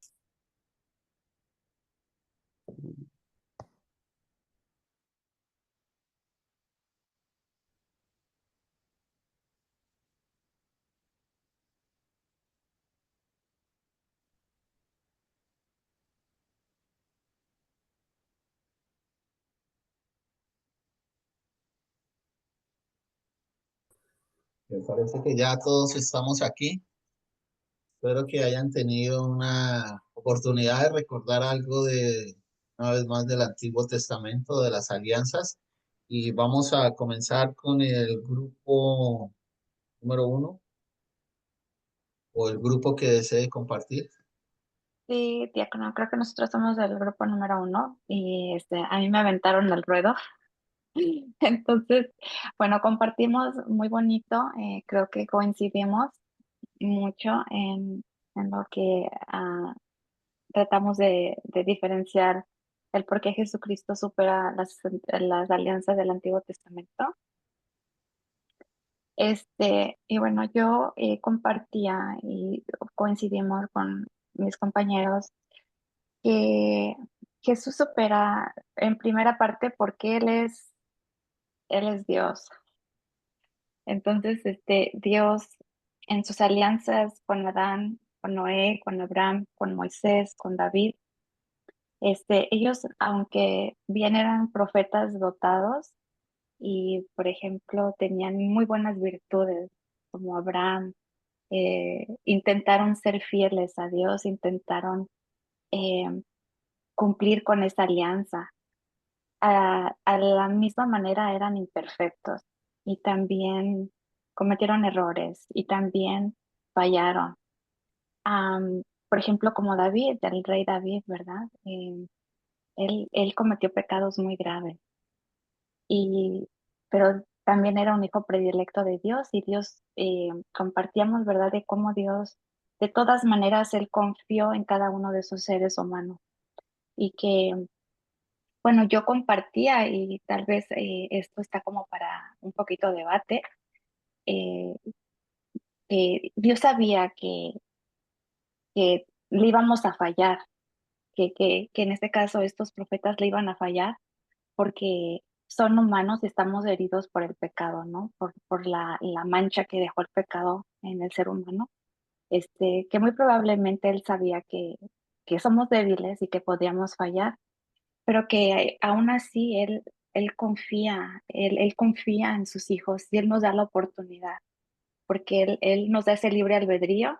Me parece que ya todos estamos aquí. Espero que hayan tenido una oportunidad de recordar algo una vez más, del Antiguo Testamento, de las alianzas. Y vamos a comenzar con el grupo número 1 o el grupo que desee compartir. Sí, diácono, creo que nosotros somos del grupo número 1 y a mí me aventaron al ruedo. Entonces, bueno, compartimos muy bonito, creo que coincidimos mucho en lo que tratamos de diferenciar el por qué Jesucristo supera las alianzas del Antiguo Testamento. Y bueno, yo compartía y coincidimos con mis compañeros que Jesús supera en primera parte porque Él es Dios. Entonces, Dios en sus alianzas con Adán, con Noé, con Abraham, con Moisés, con David, ellos, aunque bien eran profetas dotados y, por ejemplo, tenían muy buenas virtudes, como Abraham, intentaron ser fieles a Dios, intentaron eh, cumplir con esa alianza. A la misma manera eran imperfectos y también cometieron errores y también fallaron. Por ejemplo, como David, el rey David, ¿verdad? Él cometió pecados muy graves, y, pero también era un hijo predilecto de Dios y Dios, compartíamos, ¿verdad? De cómo Dios, de todas maneras, Él confió en cada uno de sus seres humanos y que, bueno, yo compartía y tal vez esto está como para un poquito de debate, eh, que Dios sabía que le íbamos a fallar, que en este caso estos profetas le iban a fallar porque son humanos y estamos heridos por el pecado, ¿no? Por la mancha que dejó el pecado en el ser humano, que muy probablemente él sabía que somos débiles y que podíamos fallar, pero que aún así él confía en sus hijos y él nos da la oportunidad, porque él nos da ese libre albedrío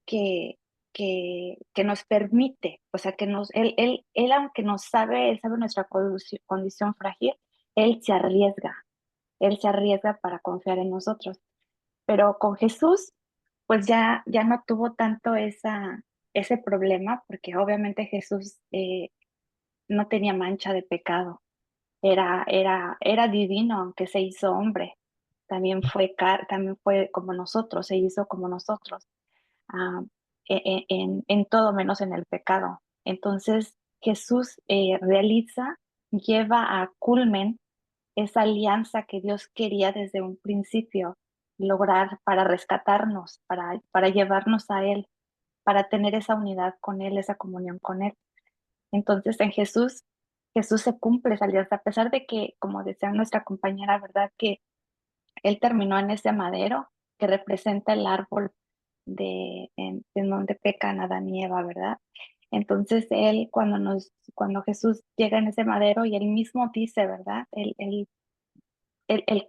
que, que nos permite, o sea, él aunque él sabe nuestra condición frágil, él se arriesga para confiar en nosotros. Pero con Jesús, pues ya no tuvo tanto ese problema, porque obviamente Jesús no tenía mancha de pecado, era divino, aunque se hizo hombre. También fue como nosotros, se hizo como nosotros, ah, en todo menos en el pecado. Entonces Jesús lleva a culmen esa alianza que Dios quería desde un principio lograr para rescatarnos, para llevarnos a Él, para tener esa unidad con Él, esa comunión con Él. Entonces en Jesús se cumple esa alianza, a pesar de que, como decía nuestra compañera, ¿verdad? Que Él terminó en ese madero que representa el árbol en donde pecan Adán y Eva, ¿verdad? Entonces él, cuando Jesús llega en ese madero y él mismo dice, ¿verdad? Él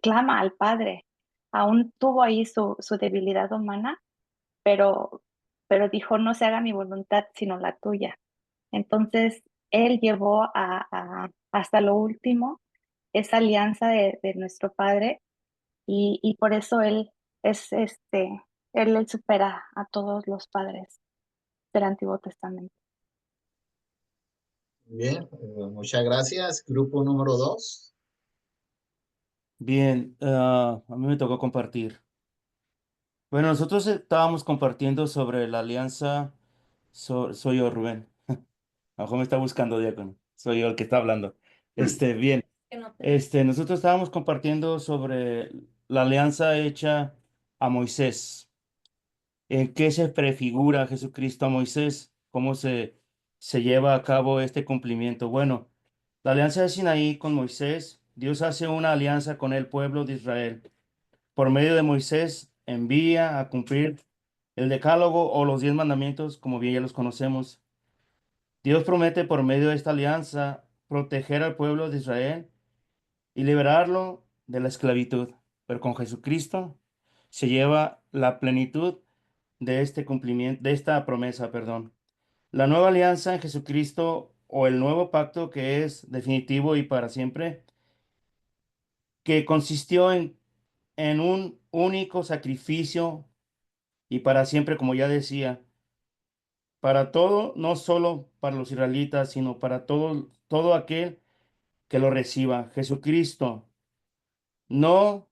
clama al Padre. Aún tuvo ahí su debilidad humana, pero, pero dijo, no se haga mi voluntad, sino la tuya. Entonces él llevó hasta lo último esa alianza de nuestro Padre, y por eso es él supera a todos los padres del Antiguo Testamento. Bien, muchas gracias. Grupo número 2. Bien, a mí me tocó compartir. Bueno, nosotros estábamos compartiendo sobre la alianza. Soy yo, Rubén. A lo mejor me está buscando, diácono. Soy yo el que está hablando. Bien. Nosotros estábamos compartiendo sobre la alianza hecha a Moisés. ¿En qué se prefigura Jesucristo a Moisés? ¿Cómo se lleva a cabo este cumplimiento? Bueno, la alianza de Sinaí con Moisés, Dios hace una alianza con el pueblo de Israel. Por medio de Moisés envía a cumplir el decálogo o los 10 mandamientos, como bien ya los conocemos. Dios promete por medio de esta alianza proteger al pueblo de Israel y liberarlo de la esclavitud. Pero con Jesucristo se lleva la plenitud de este cumplimiento, de esta promesa, perdón. La nueva alianza en Jesucristo o el nuevo pacto que es definitivo y para siempre, que consistió en un único sacrificio y para siempre, como ya decía, para todo, no solo para los israelitas, sino para todo aquel que lo reciba. Jesucristo no,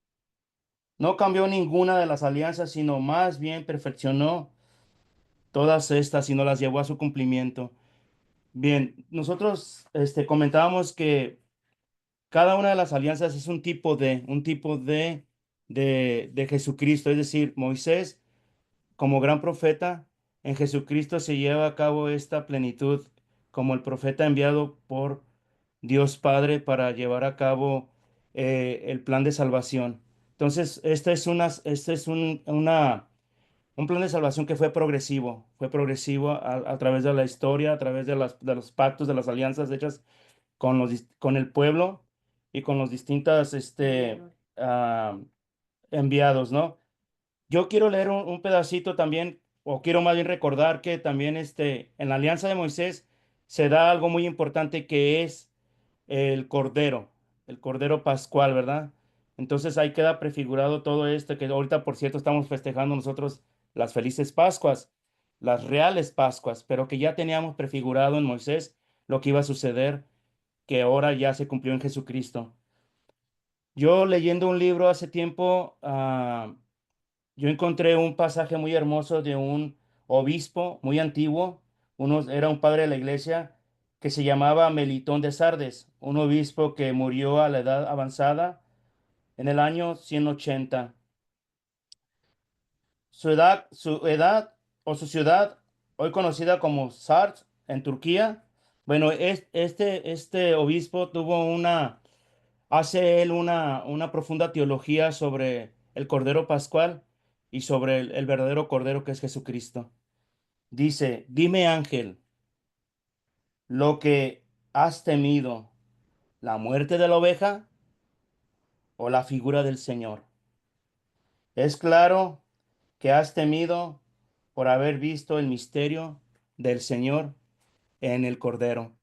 no cambió ninguna de las alianzas, sino más bien perfeccionó todas estas y no las llevó a su cumplimiento. Bien, nosotros comentábamos que cada una de las alianzas es un tipo de Jesucristo, es decir, Moisés como gran profeta, en Jesucristo se lleva a cabo esta plenitud como el profeta enviado por Dios Padre para llevar a cabo el plan de salvación. Entonces, este es un plan de salvación que fue progresivo a través de la historia, a través de los pactos, de las alianzas hechas con el pueblo y con los distintos enviados, ¿no? Yo quiero leer un pedacito también, o quiero más bien recordar que también en la alianza de Moisés se da algo muy importante que es el Cordero Pascual, ¿verdad? Entonces ahí queda prefigurado todo esto, que ahorita, por cierto, estamos festejando nosotros las felices Pascuas, las reales Pascuas, pero que ya teníamos prefigurado en Moisés lo que iba a suceder, que ahora ya se cumplió en Jesucristo. Yo leyendo un libro hace tiempo, yo encontré un pasaje muy hermoso de un obispo muy antiguo, era un padre de la iglesia que se llamaba Melitón de Sardes, un obispo que murió a la edad avanzada en el año 180. Su edad o su ciudad, hoy conocida como Sart en Turquía, bueno, este obispo hace él una profunda teología sobre el Cordero Pascual y sobre el verdadero Cordero que es Jesucristo. Dice, dime ángel, lo que has temido, la muerte de la oveja o la figura del Señor. Es claro que has temido por haber visto el misterio del Señor en el Cordero.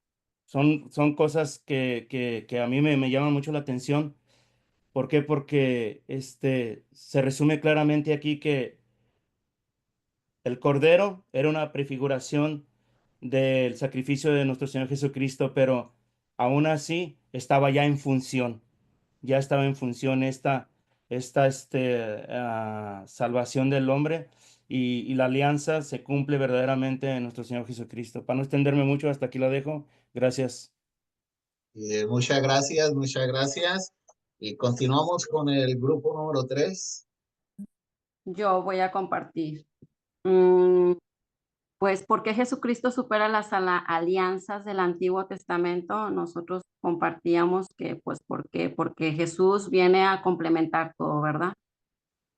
Son cosas que a mí me llaman mucho la atención. ¿Por qué? Porque se resume claramente aquí que el Cordero era una prefiguración del sacrificio de nuestro Señor Jesucristo, pero aún así estaba ya estaba en función esta salvación del hombre y la alianza se cumple verdaderamente en nuestro Señor Jesucristo. Para no extenderme mucho, hasta aquí la dejo. Gracias. Muchas gracias, muchas gracias. Y continuamos con el grupo número 3. Yo voy a compartir. Mm, Pues porque Jesucristo supera las alianzas del Antiguo Testamento, nosotros compartíamos que, pues, ¿por qué? Porque Jesús viene a complementar todo, ¿verdad?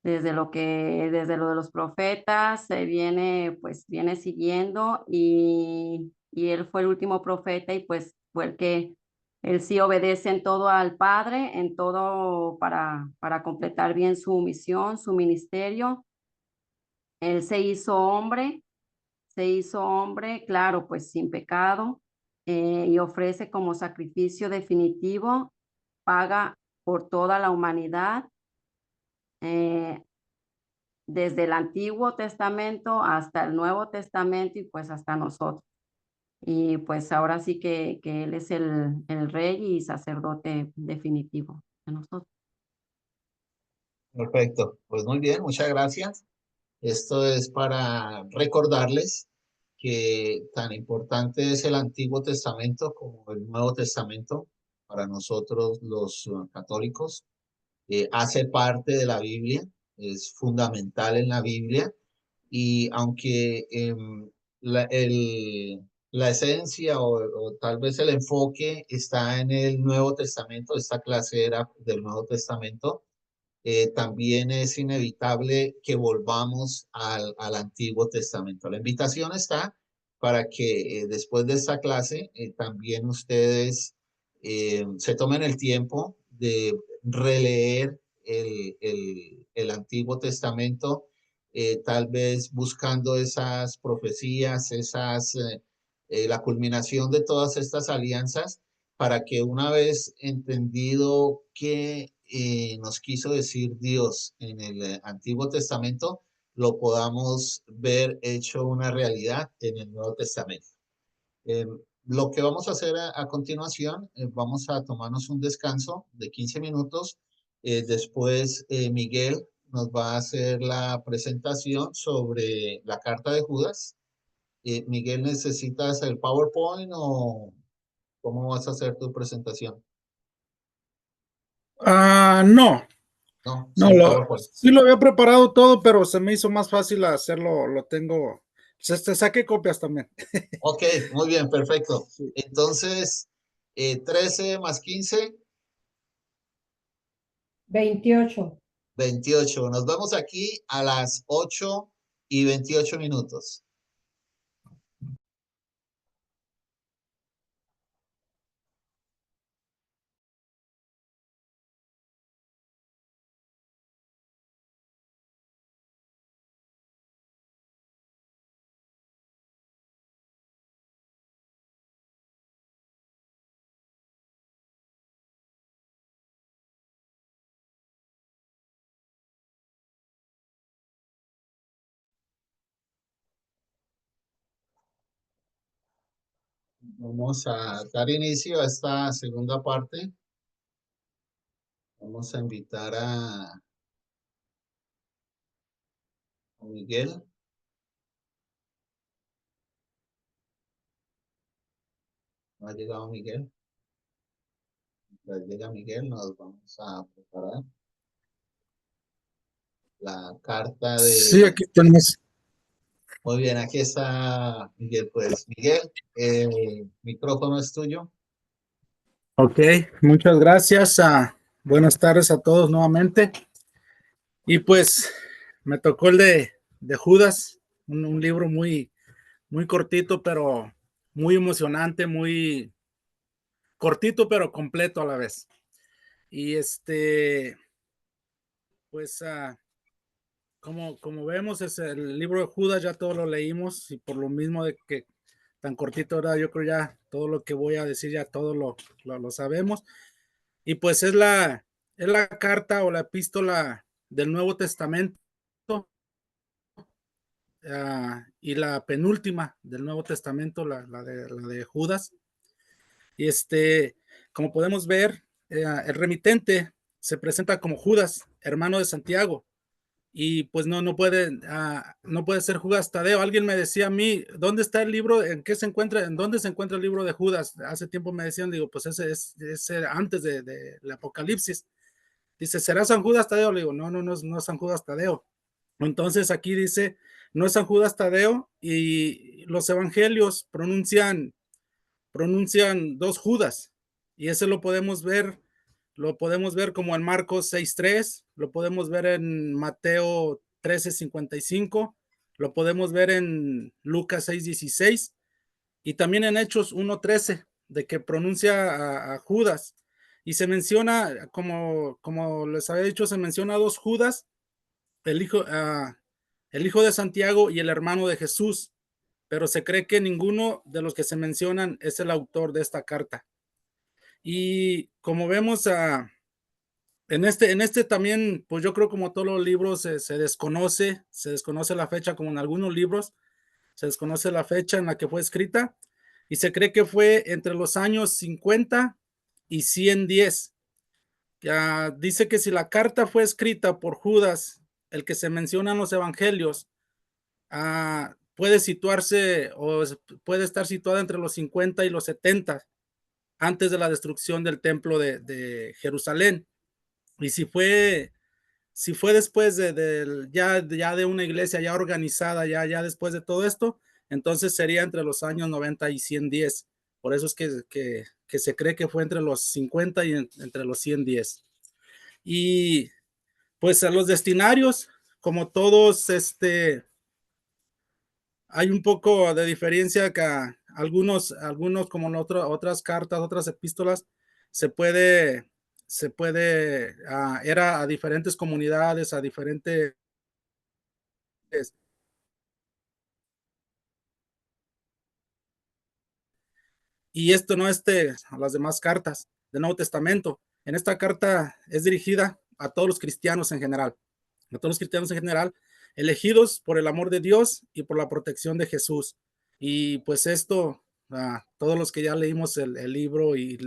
Desde lo de los profetas, se viene, pues, viene siguiendo y él fue el último profeta y pues fue él sí obedece en todo al Padre, en todo para completar bien su misión, su ministerio. Él se hizo hombre, claro, pues sin pecado, y ofrece como sacrificio definitivo, paga por toda la humanidad, eh, desde el Antiguo Testamento hasta el Nuevo Testamento y pues hasta nosotros. Y pues ahora sí que Él es el rey y sacerdote definitivo de nosotros. Perfecto, pues muy bien, muchas gracias. Esto es para recordarles que tan importante es el Antiguo Testamento como el Nuevo Testamento para nosotros los católicos. Hace parte de la Biblia, es fundamental en la Biblia y aunque la esencia o tal vez el enfoque está en el Nuevo Testamento, esta clase era del Nuevo Testamento, también es inevitable que volvamos al Antiguo Testamento. La invitación está para que después de esta clase también ustedes se tomen el tiempo de releer el Antiguo Testamento, tal vez buscando esas profecías, la culminación de todas estas alianzas para que una vez entendido qué nos quiso decir Dios en el Antiguo Testamento, lo podamos ver hecho una realidad en el Nuevo Testamento. Eh, lo que vamos a hacer a continuación, vamos a tomarnos un descanso de 15 minutos. Después Miguel nos va a hacer la presentación sobre la carta de Judas. Miguel, ¿necesitas el PowerPoint o cómo vas a hacer tu presentación? No, No, no, sin PowerPoint. sí lo había preparado todo, pero se me hizo más fácil hacerlo, lo tengo, saqué copias también. Ok, muy bien, perfecto. Sí. Entonces, 13 más 15, 28. 28. Nos vemos aquí a las 8:28. Vamos a dar inicio a esta segunda parte. Vamos a invitar a Miguel. ¿No ha llegado Miguel? Mientras llega Miguel, nos vamos a preparar la carta Sí, de... aquí tenemos. Muy bien, aquí está Miguel. Pues Miguel, el micrófono es tuyo. Ok, muchas gracias. Buenas tardes a todos nuevamente. Y pues me tocó el de Judas, un libro muy, muy cortito, pero muy emocionante, muy cortito, pero completo a la vez. Y pues como vemos, es el libro de Judas, ya todo lo leímos y por lo mismo de que tan cortito era, yo creo ya todo lo que voy a decir, ya todo lo sabemos. Y pues es la carta o la epístola del Nuevo Testamento y la penúltima del Nuevo Testamento, la de Judas. Y como podemos ver, el remitente se presenta como Judas, hermano de Santiago. Y pues no puede ser Judas Tadeo. Alguien me decía a mí, ¿dónde está el libro? ¿En dónde se encuentra el libro de Judas? Hace tiempo me decían, digo, pues ese es antes del Apocalipsis. Dice, ¿será San Judas Tadeo? Le digo, no es San Judas Tadeo. Entonces aquí dice, no es San Judas Tadeo, y los evangelios pronuncian dos Judas, y ese lo podemos ver como en Marcos 6:3, lo podemos ver en Mateo 13:55, lo podemos ver en Lucas 6:16 y también en Hechos 1:13, de que pronuncia a Judas. Y se menciona, como les había dicho, se menciona a dos Judas, el hijo de Santiago y el hermano de Jesús, pero se cree que ninguno de los que se mencionan es el autor de esta carta. Y como vemos en este también, pues yo creo como todos los libros se desconoce la fecha, como en algunos libros, se desconoce la fecha en la que fue escrita, y se cree que fue entre los años 50 y 110. Ya dice que si la carta fue escrita por Judas, el que se menciona en los evangelios, puede situarse o puede estar situada entre los 50 y los 70, antes de la destrucción del templo de Jerusalén. Y si fue después ya de una iglesia ya organizada, ya después de todo esto, entonces sería entre los años 90 y 110. Por eso es que se cree que fue entre los 50 y entre los 110. Y pues a los destinarios, como todos, hay un poco de diferencia que algunos como en otras cartas, otras epístolas, se puede, era a diferentes comunidades, a diferentes, y esto no a las demás cartas del Nuevo Testamento. En esta carta es dirigida a todos los cristianos en general, elegidos por el amor de Dios y por la protección de Jesús. Y pues esto, todos los que ya leímos el libro y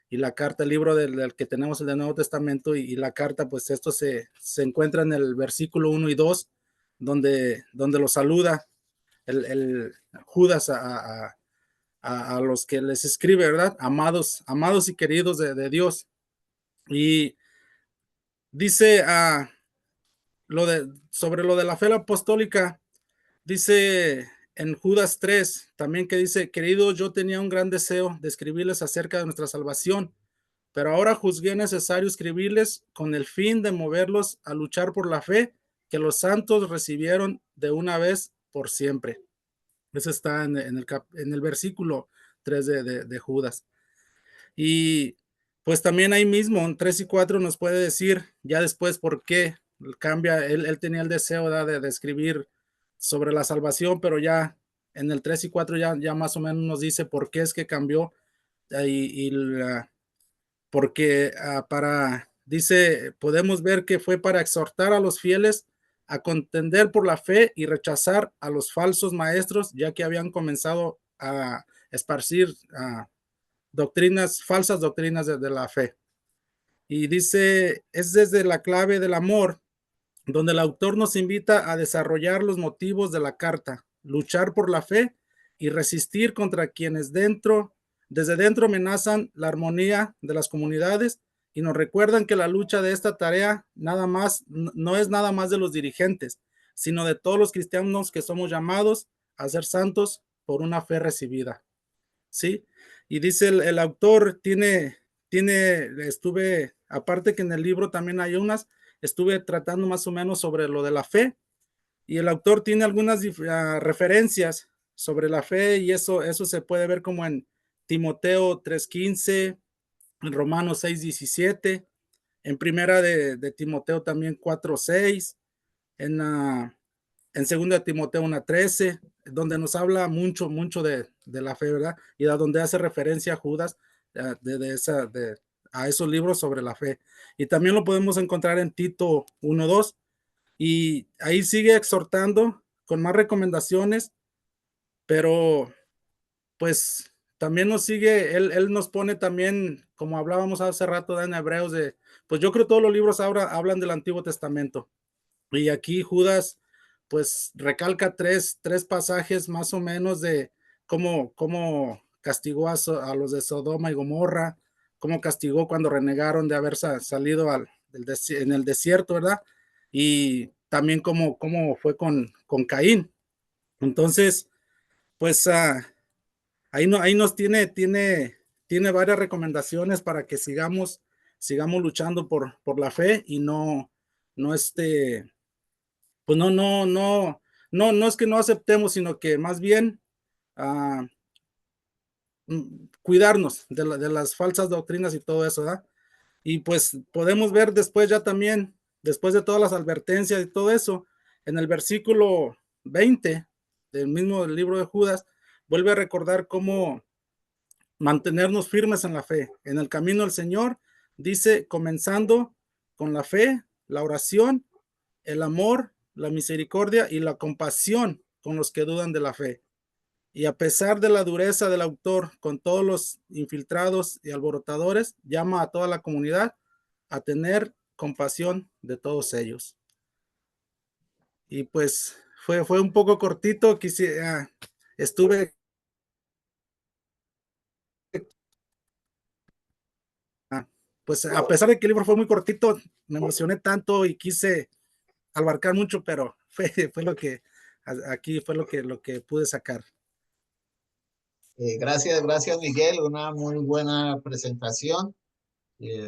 la carta, el libro del que tenemos el del Nuevo Testamento y la carta, pues esto se encuentra en el versículo 1 y 2, donde lo saluda el Judas a los que les escribe, ¿verdad? Amados y queridos de Dios. Y dice sobre lo de la fe apostólica, dice en Judas 3, también, que dice, queridos, yo tenía un gran deseo de escribirles acerca de nuestra salvación, pero ahora juzgué necesario escribirles con el fin de moverlos a luchar por la fe que los santos recibieron de una vez por siempre. Eso está en el versículo 3 de Judas. Y pues también ahí mismo, en 3 y 4 nos puede decir ya después por qué cambia. Él tenía el deseo de escribir sobre la salvación, pero ya en el 3 y 4 ya más o menos nos dice por qué es que cambió. Porque dice, podemos ver que fue para exhortar a los fieles a contender por la fe y rechazar a los falsos maestros, ya que habían comenzado a esparcir falsas doctrinas de la fe. Y dice, es desde la clave del amor, donde el autor nos invita a desarrollar los motivos de la carta, luchar por la fe y resistir contra quienes desde dentro amenazan la armonía de las comunidades y nos recuerdan que la lucha de esta tarea no es nada más de los dirigentes, sino de todos los cristianos que somos llamados a ser santos por una fe recibida. ¿Sí? Y dice el autor, aparte que en el libro también hay estuve tratando más o menos sobre lo de la fe, y el autor tiene algunas referencias sobre la fe, y eso se puede ver como en Timoteo 3:15, en Romanos 6:17, en primera de Timoteo también 4:6, en segunda de Timoteo 1:13, donde nos habla mucho de la fe, ¿verdad? Y a donde hace referencia a Judas, a esos libros sobre la fe. Y también lo podemos encontrar en Tito 1:2, y ahí sigue exhortando con más recomendaciones, pero pues también nos sigue, él nos pone también, como hablábamos hace rato en Hebreos, pues yo creo que todos los libros ahora hablan del Antiguo Testamento. Y aquí Judas pues recalca tres pasajes más o menos de cómo castigó a los de Sodoma y Gomorra, cómo castigó cuando renegaron de haber salido en el desierto, ¿verdad? Y también cómo fue con Caín. Entonces, pues ahí nos tiene varias recomendaciones para que sigamos luchando por la fe y no pues no es que no aceptemos, sino que más bien ah, cuidarnos de las falsas doctrinas y todo eso, ¿verdad? Y pues podemos ver después ya también, después de todas las advertencias y todo eso, en el versículo 20 del mismo libro de Judas, vuelve a recordar cómo mantenernos firmes en la fe, en el camino del Señor, dice, comenzando con la fe, la oración, el amor, la misericordia y la compasión con los que dudan de la fe. Y a pesar de la dureza del autor con todos los infiltrados y alborotadores, llama a toda la comunidad a tener compasión de todos ellos. Y pues fue un poco cortito, estuve pues a pesar de que el libro fue muy cortito, me emocioné tanto y quise abarcar mucho, pero fue lo que aquí fue lo que pude sacar. Gracias Miguel, una muy buena presentación. Voy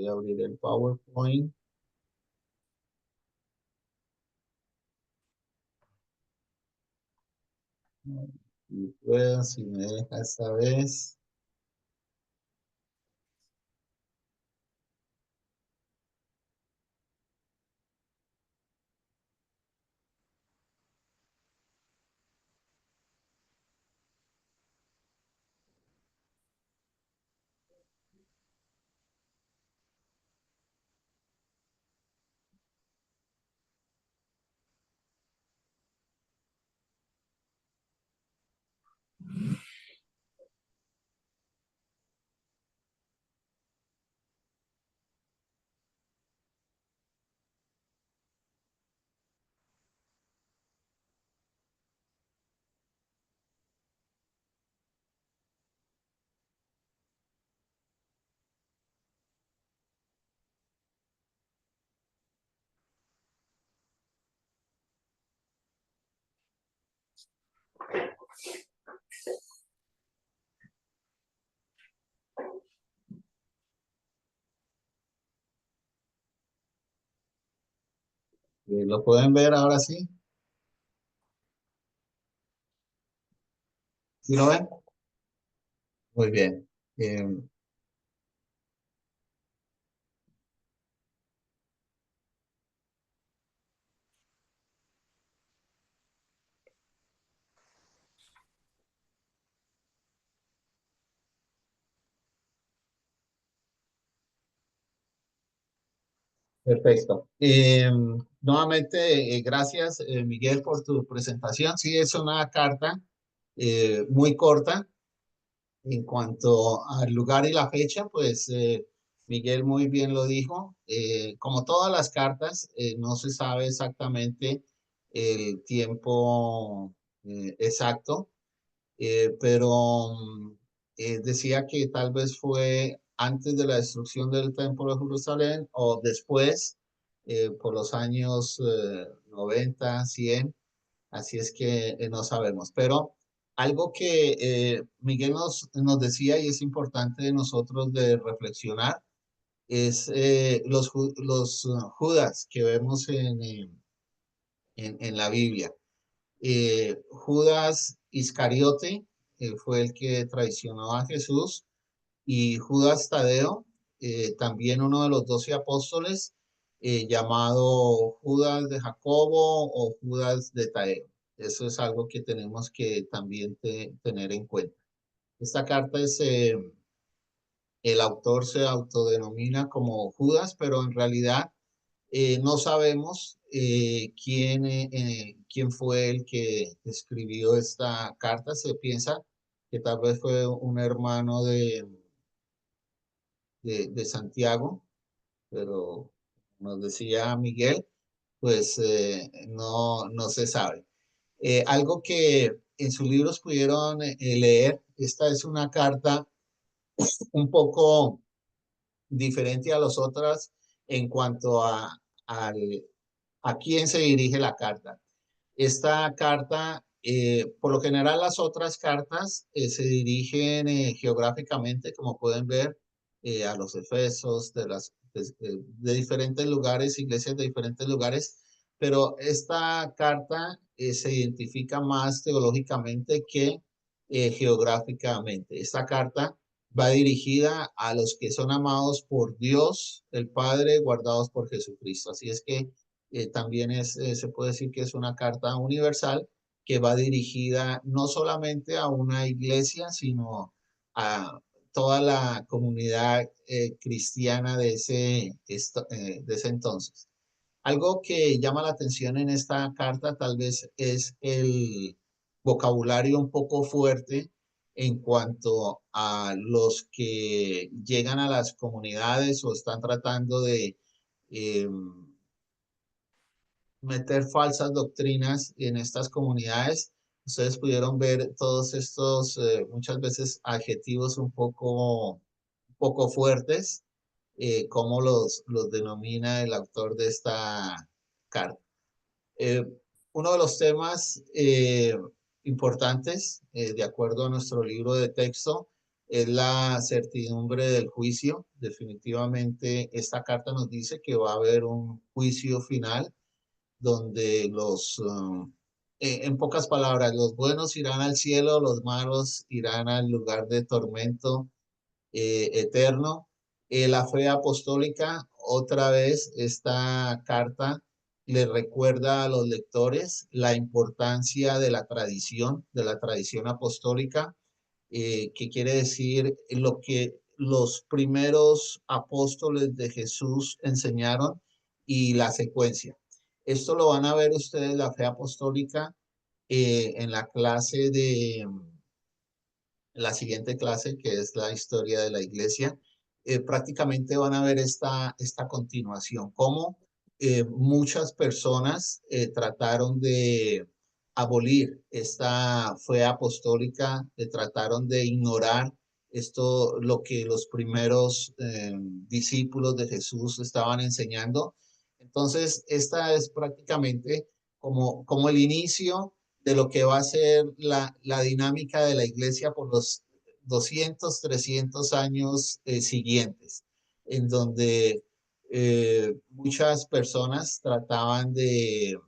a abrir el PowerPoint. Y pues, si me deja esta vez. ¿Lo pueden ver ahora sí? ¿Sí lo ven? Muy bien. Eh, Perfecto. Nuevamente, gracias, Miguel, por tu presentación. Sí, es una carta muy corta. En cuanto al lugar y la fecha, pues Miguel muy bien lo dijo. Como todas las cartas, no se sabe exactamente el tiempo exacto, pero decía que tal vez fue antes de la destrucción del Templo de Jerusalén o después, por los años 90, 100. Así es que no sabemos. Pero algo que Miguel nos decía y es importante de nosotros de reflexionar es los Judas que vemos en la Biblia. Judas Iscariote fue el que traicionó a Jesús, y Judas Tadeo, también uno de los 12 apóstoles, llamado Judas de Jacobo o Judas de Tadeo. Eso es algo que tenemos que también tener en cuenta. Esta carta el autor se autodenomina como Judas, pero en realidad no sabemos quién fue el que escribió esta carta. Se piensa que tal vez fue un hermano de Santiago, pero nos decía Miguel, pues no se sabe. Algo que en sus libros pudieron leer, esta es una carta un poco diferente a las otras en cuanto a quién se dirige la carta. Esta carta, por lo general las otras cartas se dirigen geográficamente, como pueden ver, a los Efesos, de diferentes lugares, iglesias de diferentes lugares, pero esta carta se identifica más teológicamente que geográficamente. Esta carta va dirigida a los que son amados por Dios, el Padre, guardados por Jesucristo. Así es que también se puede decir que es una carta universal que va dirigida no solamente a una iglesia, sino a toda la comunidad cristiana de ese entonces. Algo que llama la atención en esta carta tal vez es el vocabulario un poco fuerte en cuanto a los que llegan a las comunidades o están tratando de eh, meter falsas doctrinas en estas comunidades. Ustedes pudieron ver todos estos, muchas veces, adjetivos un poco fuertes, como los denomina el autor de esta carta. Eh, Uno de los temas importantes, de acuerdo a nuestro libro de texto, es la certidumbre del juicio. Definitivamente, esta carta nos dice que va a haber un juicio final donde en pocas palabras, los buenos irán al cielo, los malos irán al lugar de tormento eterno. La fe apostólica, otra vez, esta carta le recuerda a los lectores la importancia de la tradición apostólica, que quiere decir lo que los primeros apóstoles de Jesús enseñaron y la secuencia. Esto lo van a ver ustedes, la fe apostólica, en la clase la siguiente clase, que es la historia de la iglesia. Prácticamente van a ver esta continuación, cómo muchas personas trataron de abolir esta fe apostólica, trataron de ignorar lo que los primeros discípulos de Jesús estaban enseñando. Entonces, esta es prácticamente como el inicio de lo que va a ser la dinámica de la iglesia por los 200, 300 años siguientes, en donde muchas personas trataban de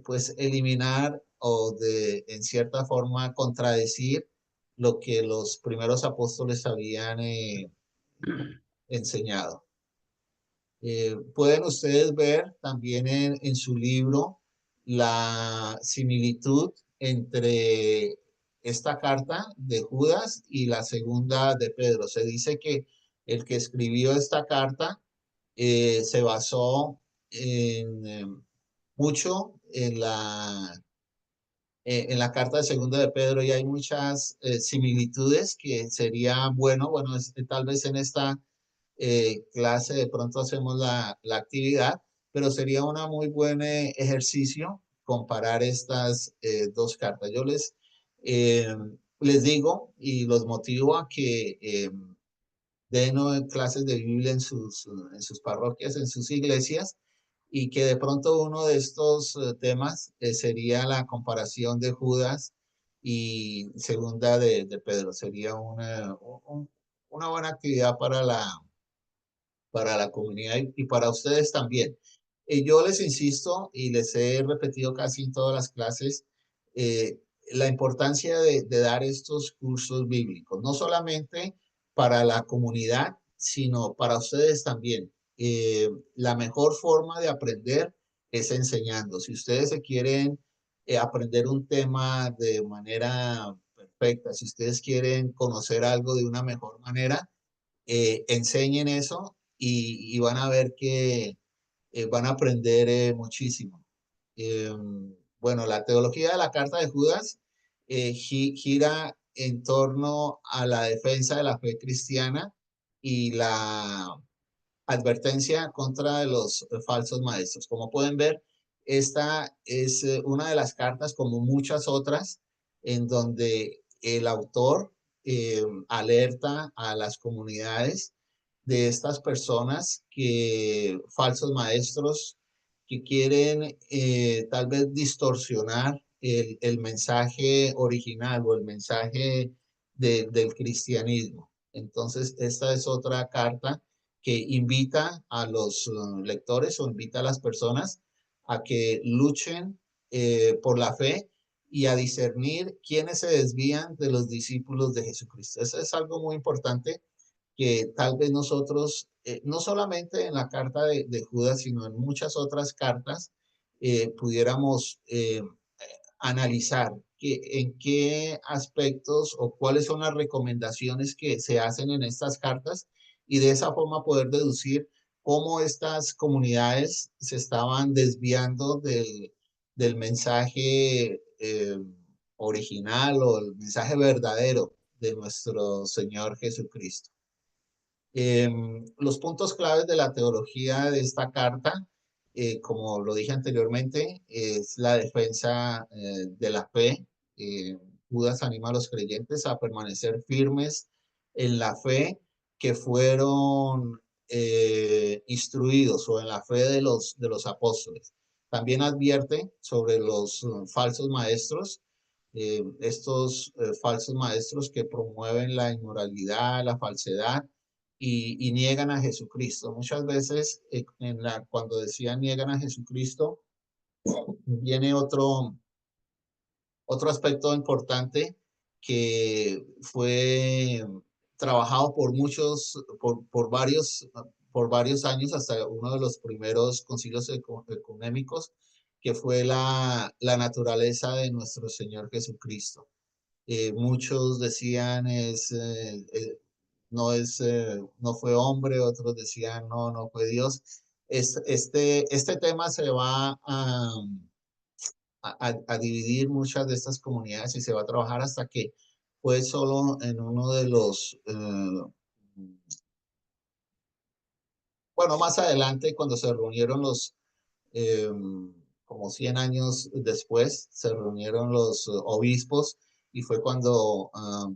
pues eliminar o de en cierta forma contradecir lo que los primeros apóstoles habían enseñado. Pueden ustedes ver también en su libro la similitud entre esta carta de Judas y la segunda de Pedro. Se dice que el que escribió esta carta se basó mucho en la carta de segunda de Pedro, y hay muchas similitudes que sería bueno, tal vez en esta clase de pronto hacemos la actividad, pero sería un muy buen ejercicio comparar estas dos cartas. Yo les digo y los motivo a que den clases de Biblia en sus parroquias, en sus iglesias, y que de pronto uno de estos temas sería la comparación de Judas y segunda de Pedro. Sería una buena actividad para la comunidad y para ustedes también. Yo les insisto y les he repetido casi en todas las clases la importancia de dar estos cursos bíblicos, no solamente para la comunidad, sino para ustedes también. La mejor forma de aprender es enseñando. Si ustedes se quieren aprender un tema de manera perfecta, si ustedes quieren conocer algo de una mejor manera, enseñen eso y van a ver que van a aprender muchísimo. Bueno, la teología de la carta de Judas gira en torno a la defensa de la fe cristiana y la advertencia contra de los falsos maestros. Como pueden ver, esta es una de las cartas, como muchas otras, en donde el autor alerta a las comunidades de estas personas falsos maestros, que quieren tal vez distorsionar el mensaje original o el mensaje del cristianismo. Entonces, esta es otra carta que invita a los lectores o invita a las personas a que luchen por la fe y a discernir quiénes se desvían de los discípulos de Jesucristo. Eso es algo muy importante que tal vez nosotros, no solamente en la carta de Judas, sino en muchas otras cartas, pudiéramos analizar en qué aspectos o cuáles son las recomendaciones que se hacen en estas cartas, y de esa forma poder deducir cómo estas comunidades se estaban desviando del mensaje original o el mensaje verdadero de nuestro Señor Jesucristo. Los puntos claves de la teología de esta carta, como lo dije anteriormente, es la defensa de la fe. Judas anima a los creyentes a permanecer firmes en la fe que fueron instruidos, o en la fe de los apóstoles. También advierte sobre los falsos maestros, estos falsos maestros que promueven la inmoralidad, la falsedad, y niegan a Jesucristo. Muchas veces cuando decían niegan a Jesucristo, viene otro aspecto importante que fue trabajado por varios años, hasta uno de los primeros concilios ecuménicos, que fue la naturaleza de nuestro Señor Jesucristo. Muchos decían no fue hombre, otros decían no fue Dios. Este tema se va a dividir muchas de estas comunidades, y se va a trabajar hasta que fue solo en uno de los, bueno, más adelante, cuando se reunieron como 100 años después, se reunieron los obispos, y fue cuando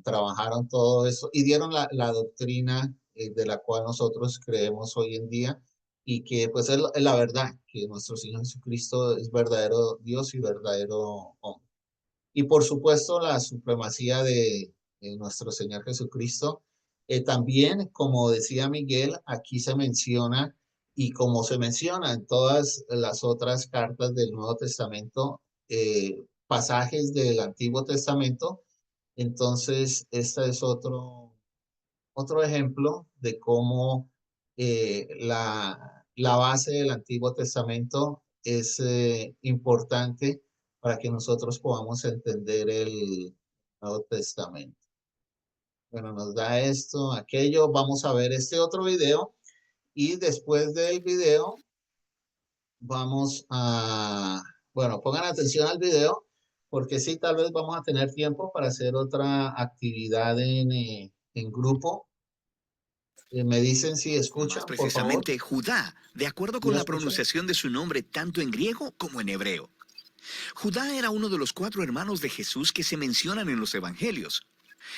trabajaron todo eso y dieron la doctrina de la cual nosotros creemos hoy en día, y que pues es la verdad, que nuestro Señor Jesucristo es verdadero Dios y verdadero hombre. Y por supuesto la supremacía de nuestro Señor Jesucristo También, como decía Miguel, aquí se menciona, y como se menciona en todas las otras cartas del Nuevo Testamento, pasajes del Antiguo Testamento. Entonces, este es otro ejemplo de cómo la base del Antiguo Testamento es importante para que nosotros podamos entender el Nuevo Testamento. Bueno, nos da esto, aquello. Vamos a ver este otro video y después del video vamos a, bueno, pongan atención al video porque sí, tal vez vamos a tener tiempo para hacer otra actividad en grupo. Me dicen si Más escuchan, por favor. precisamente Judá, de acuerdo con ¿Sí la escuchan? pronunciación de su nombre tanto en griego como en hebreo. Judá era uno de los 4 hermanos de Jesús que se mencionan en los evangelios.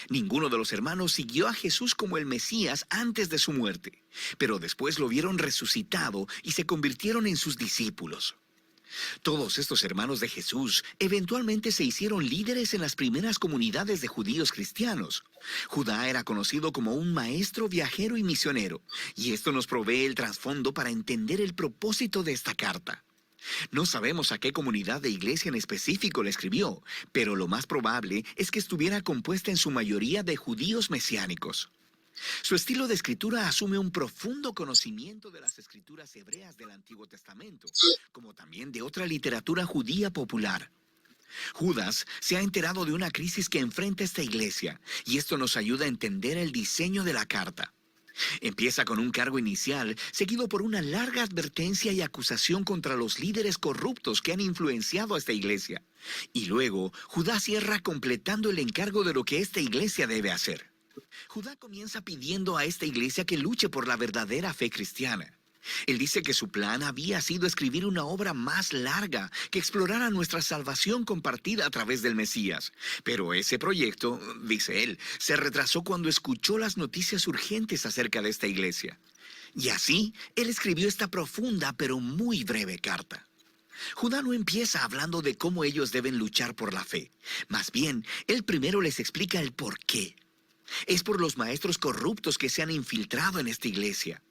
Ninguno de los hermanos siguió a Jesús como el Mesías antes de su muerte, pero después lo vieron resucitado y se convirtieron en sus discípulos. Todos estos hermanos de Jesús eventualmente se hicieron líderes en las primeras comunidades de judíos cristianos. Judá era conocido como un maestro, viajero y misionero, y esto nos provee el trasfondo para entender el propósito de esta carta. No sabemos a qué comunidad de iglesia en específico le escribió, pero lo más probable es que estuviera compuesta en su mayoría de judíos mesiánicos. Su estilo de escritura asume un profundo conocimiento de las escrituras hebreas del Antiguo Testamento, como también de otra literatura judía popular. Judas se ha enterado de una crisis que enfrenta esta iglesia, y esto nos ayuda a entender el diseño de la carta. Empieza con un cargo inicial, seguido por una larga advertencia y acusación contra los líderes corruptos que han influenciado a esta iglesia. Y luego, Judá cierra completando el encargo de lo que esta iglesia debe hacer. Judá comienza pidiendo a esta iglesia que luche por la verdadera fe cristiana. Él dice que su plan había sido escribir una obra más larga que explorara nuestra salvación compartida a través del Mesías. Pero ese proyecto, dice él, se retrasó cuando escuchó las noticias urgentes acerca de esta iglesia. Y así, él escribió esta profunda pero muy breve carta. Judá no empieza hablando de cómo ellos deben luchar por la fe. Más bien, él primero les explica el por qué. Es por los maestros corruptos que se han infiltrado en esta iglesia.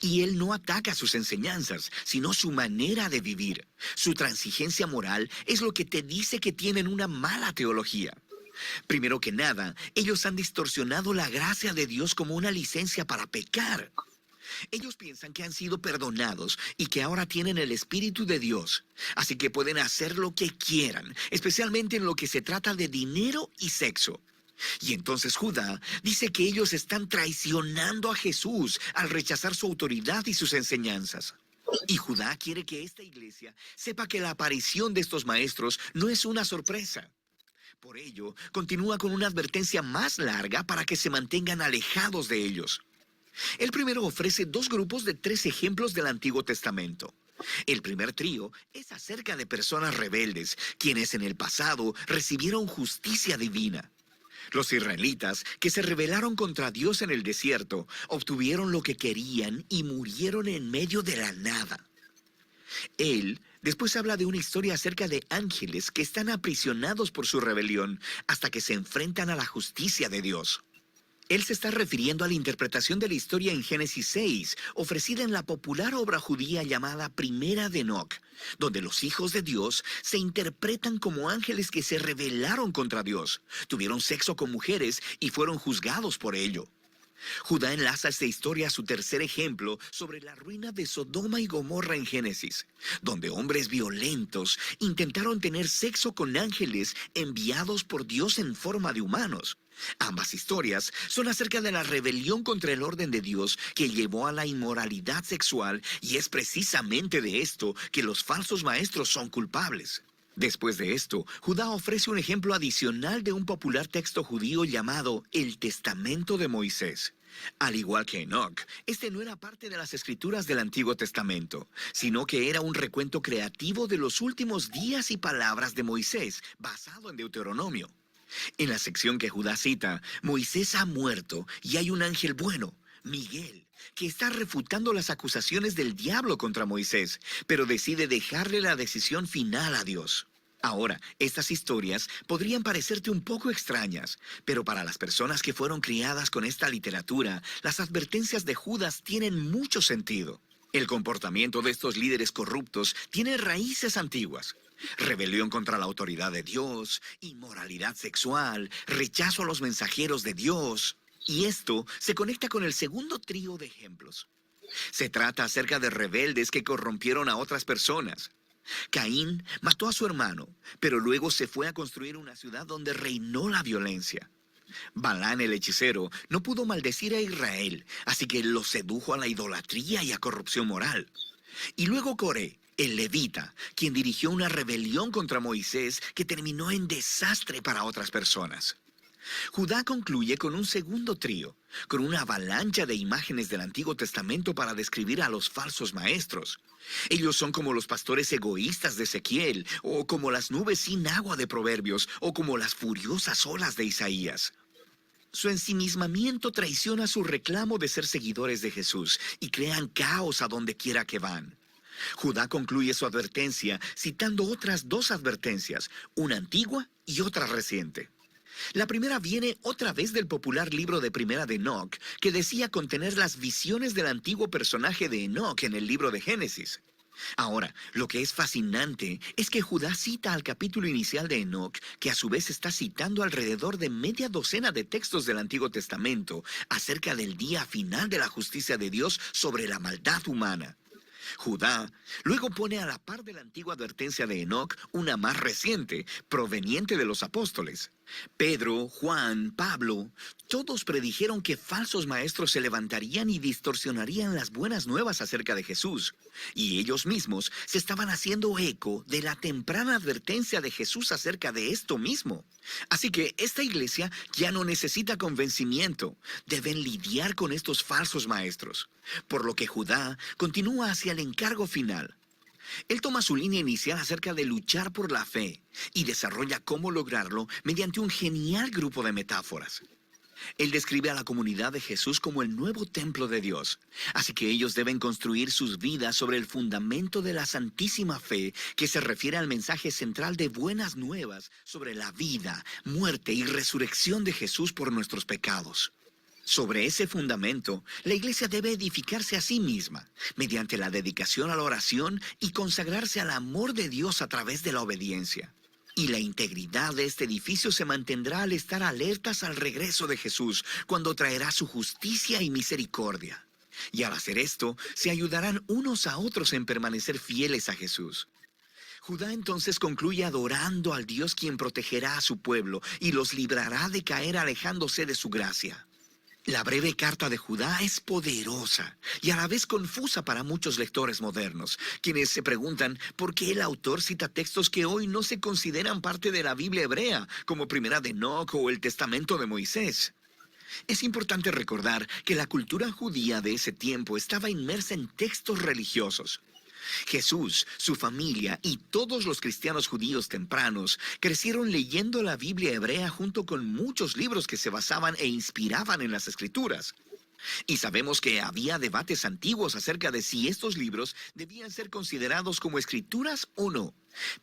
Y él no ataca sus enseñanzas, sino su manera de vivir. Su transigencia moral es lo que te dice que tienen una mala teología. Primero que nada, ellos han distorsionado la gracia de Dios como una licencia para pecar. Ellos piensan que han sido perdonados y que ahora tienen el Espíritu de Dios, así que pueden hacer lo que quieran, especialmente en lo que se trata de dinero y sexo. Y entonces Judá dice que ellos están traicionando a Jesús al rechazar su autoridad y sus enseñanzas. Y Judá quiere que esta iglesia sepa que la aparición de estos maestros no es una sorpresa. Por ello, continúa con una advertencia más larga para que se mantengan alejados de ellos. El primero ofrece 2 grupos de 3 ejemplos del Antiguo Testamento. El primer trío es acerca de personas rebeldes, quienes en el pasado recibieron justicia divina. Los israelitas, que se rebelaron contra Dios en el desierto, obtuvieron lo que querían y murieron en medio de la nada. Él después habla de una historia acerca de ángeles que están aprisionados por su rebelión hasta que se enfrentan a la justicia de Dios. Él se está refiriendo a la interpretación de la historia en Génesis 6, ofrecida en la popular obra judía llamada Primera de Enoc, donde los hijos de Dios se interpretan como ángeles que se rebelaron contra Dios, tuvieron sexo con mujeres y fueron juzgados por ello. Judá enlaza esta historia a su tercer ejemplo sobre la ruina de Sodoma y Gomorra en Génesis, donde hombres violentos intentaron tener sexo con ángeles enviados por Dios en forma de humanos. Ambas historias son acerca de la rebelión contra el orden de Dios que llevó a la inmoralidad sexual, y es precisamente de esto que los falsos maestros son culpables. Después de esto, Judá ofrece un ejemplo adicional de un popular texto judío llamado el Testamento de Moisés. Al igual que Enoc, este no era parte de las escrituras del Antiguo Testamento, sino que era un recuento creativo de los últimos días y palabras de Moisés, basado en Deuteronomio. En la sección que Judá cita, Moisés ha muerto y hay un ángel bueno, Miguel, que está refutando las acusaciones del diablo contra Moisés, pero decide dejarle la decisión final a Dios. Ahora, estas historias podrían parecerte un poco extrañas, pero para las personas que fueron criadas con esta literatura, las advertencias de Judas tienen mucho sentido. El comportamiento de estos líderes corruptos tiene raíces antiguas. Rebelión contra la autoridad de Dios, inmoralidad sexual, rechazo a los mensajeros de Dios. Y esto se conecta con el segundo trío de ejemplos. Se trata acerca de rebeldes que corrompieron a otras personas. Caín mató a su hermano, pero luego se fue a construir una ciudad donde reinó la violencia. Balán el hechicero no pudo maldecir a Israel, así que lo sedujo a la idolatría y a corrupción moral. Y luego Coré, el levita, quien dirigió una rebelión contra Moisés que terminó en desastre para otras personas. Judá concluye con un segundo trío, con una avalancha de imágenes del Antiguo Testamento para describir a los falsos maestros. Ellos son como los pastores egoístas de Ezequiel, o como las nubes sin agua de Proverbios, o como las furiosas olas de Isaías. Su ensimismamiento traiciona su reclamo de ser seguidores de Jesús y crean caos a donde quiera que van. Judá concluye su advertencia citando otras dos advertencias, una antigua y otra reciente. La primera viene otra vez del popular libro de Primera de Enoc, que decía contener las visiones del antiguo personaje de Enoc en el libro de Génesis. Ahora, lo que es fascinante es que Judá cita al capítulo inicial de Enoc, que a su vez está citando alrededor de media docena de textos del Antiguo Testamento acerca del día final de la justicia de Dios sobre la maldad humana. Judá luego pone a la par de la antigua advertencia de Enoc una más reciente, proveniente de los apóstoles. Pedro, Juan, Pablo, todos predijeron que falsos maestros se levantarían y distorsionarían las buenas nuevas acerca de Jesús. Y ellos mismos se estaban haciendo eco de la temprana advertencia de Jesús acerca de esto mismo. Así que esta iglesia ya no necesita convencimiento. Deben lidiar con estos falsos maestros. Por lo que Judá continúa hacia el encargo final. Él toma su línea inicial acerca de luchar por la fe y desarrolla cómo lograrlo mediante un genial grupo de metáforas. Él describe a la comunidad de Jesús como el nuevo templo de Dios, así que ellos deben construir sus vidas sobre el fundamento de la santísima fe que se refiere al mensaje central de buenas nuevas sobre la vida, muerte y resurrección de Jesús por nuestros pecados. Sobre ese fundamento, la iglesia debe edificarse a sí misma, mediante la dedicación a la oración y consagrarse al amor de Dios a través de la obediencia. Y la integridad de este edificio se mantendrá al estar alertas al regreso de Jesús, cuando traerá su justicia y misericordia. Y al hacer esto, se ayudarán unos a otros en permanecer fieles a Jesús. Judá entonces concluye adorando al Dios quien protegerá a su pueblo y los librará de caer alejándose de su gracia. La breve carta de Judá es poderosa y a la vez confusa para muchos lectores modernos, quienes se preguntan por qué el autor cita textos que hoy no se consideran parte de la Biblia hebrea, como Primera de Enoc o el Testamento de Moisés. Es importante recordar que la cultura judía de ese tiempo estaba inmersa en textos religiosos. Jesús, su familia y todos los cristianos judíos tempranos crecieron leyendo la Biblia hebrea junto con muchos libros que se basaban e inspiraban en las Escrituras. Y sabemos que había debates antiguos acerca de si estos libros debían ser considerados como escrituras o no.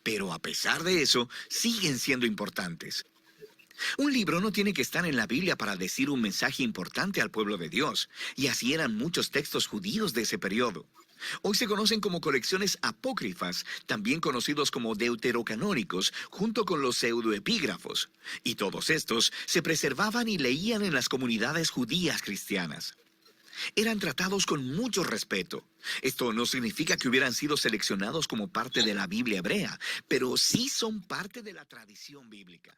Pero a pesar de eso, siguen siendo importantes. Un libro no tiene que estar en la Biblia para decir un mensaje importante al pueblo de Dios, y así eran muchos textos judíos de ese periodo. Hoy se conocen como colecciones apócrifas, también conocidos como deuterocanónicos, junto con los pseudoepígrafos. Y todos estos se preservaban y leían en las comunidades judías cristianas. Eran tratados con mucho respeto. Esto no significa que hubieran sido seleccionados como parte de la Biblia hebrea, pero sí son parte de la tradición bíblica.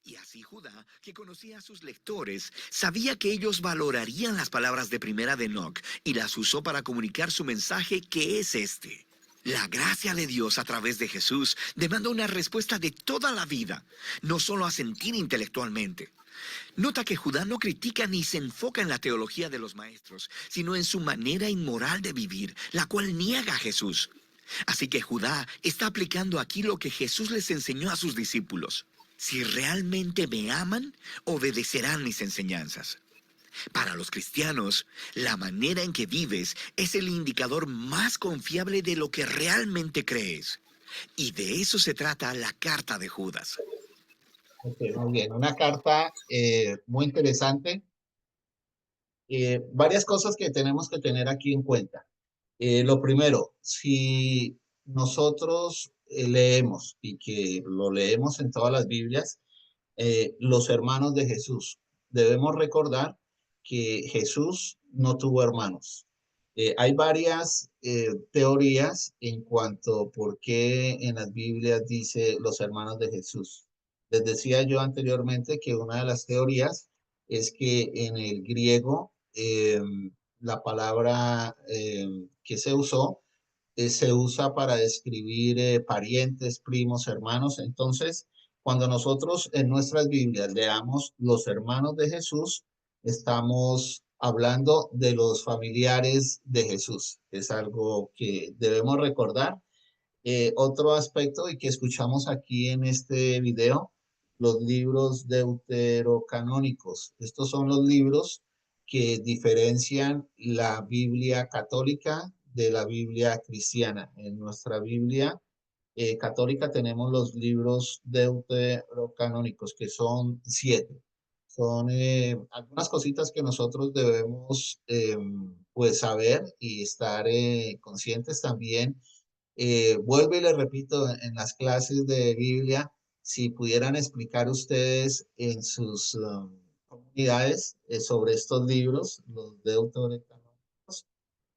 Y así Judá, que conocía a sus lectores, sabía que ellos valorarían las palabras de Primera de Enoc y las usó para comunicar su mensaje, que es este. La gracia de Dios a través de Jesús demanda una respuesta de toda la vida, no solo a sentir intelectualmente. Nota que Judá no critica ni se enfoca en la teología de los maestros, sino en su manera inmoral de vivir, la cual niega a Jesús. Así que Judá está aplicando aquí lo que Jesús les enseñó a sus discípulos. Si realmente me aman, obedecerán mis enseñanzas. Para los cristianos, la manera en que vives es el indicador más confiable de lo que realmente crees. Y de eso se trata la carta de Judas. Ok, muy bien, una carta muy interesante. Varias cosas que tenemos que tener aquí en cuenta. Lo primero, si nosotros leemos y que lo leemos en todas las Biblias, los hermanos de Jesús, debemos recordar que Jesús no tuvo hermanos. Hay varias teorías en cuanto a por qué en las Biblias dice los hermanos de Jesús. Les decía yo anteriormente que una de las teorías es que en el griego la palabra que se usó se usa para describir parientes, primos, hermanos. Entonces, cuando nosotros en nuestras Biblias leamos los hermanos de Jesús, estamos hablando de los familiares de Jesús. Es algo que debemos recordar. Otro aspecto y que escuchamos aquí en este video, los libros deuterocanónicos. Estos son los libros que diferencian la Biblia católica de la Biblia cristiana. En nuestra Biblia católica tenemos los libros deuterocanónicos, que son 7. Son algunas cositas que nosotros debemos pues saber y estar conscientes también. Vuelvo y les repito, en las clases de Biblia, si pudieran explicar ustedes en sus comunidades sobre estos libros, los deuterocanónicos,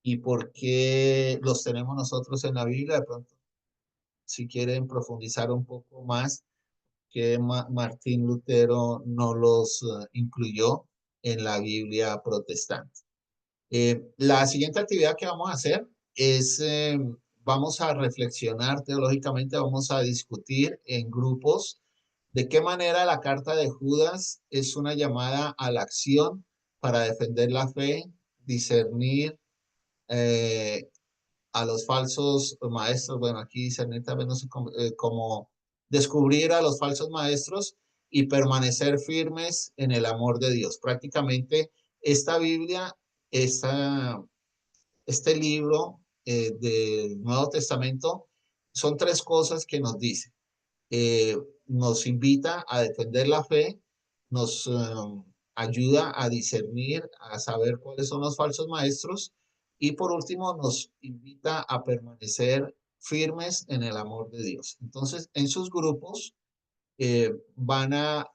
y por qué los tenemos nosotros en la Biblia, de pronto, si quieren profundizar un poco más, que Martín Lutero no los incluyó en la Biblia protestante. La siguiente actividad que vamos a hacer es, vamos a reflexionar teológicamente, vamos a discutir en grupos de qué manera la carta de Judas es una llamada a la acción para defender la fe, discernir a los falsos maestros. Bueno, aquí discernir también no sé cómo descubrir a los falsos maestros y permanecer firmes en el amor de Dios. Prácticamente esta Biblia, esta este libro del Nuevo Testamento son 3 cosas que nos dice. Nos invita a defender la fe, nos ayuda a discernir, a saber cuáles son los falsos maestros y por último nos invita a permanecer firmes en el amor de Dios. Entonces, en sus grupos van a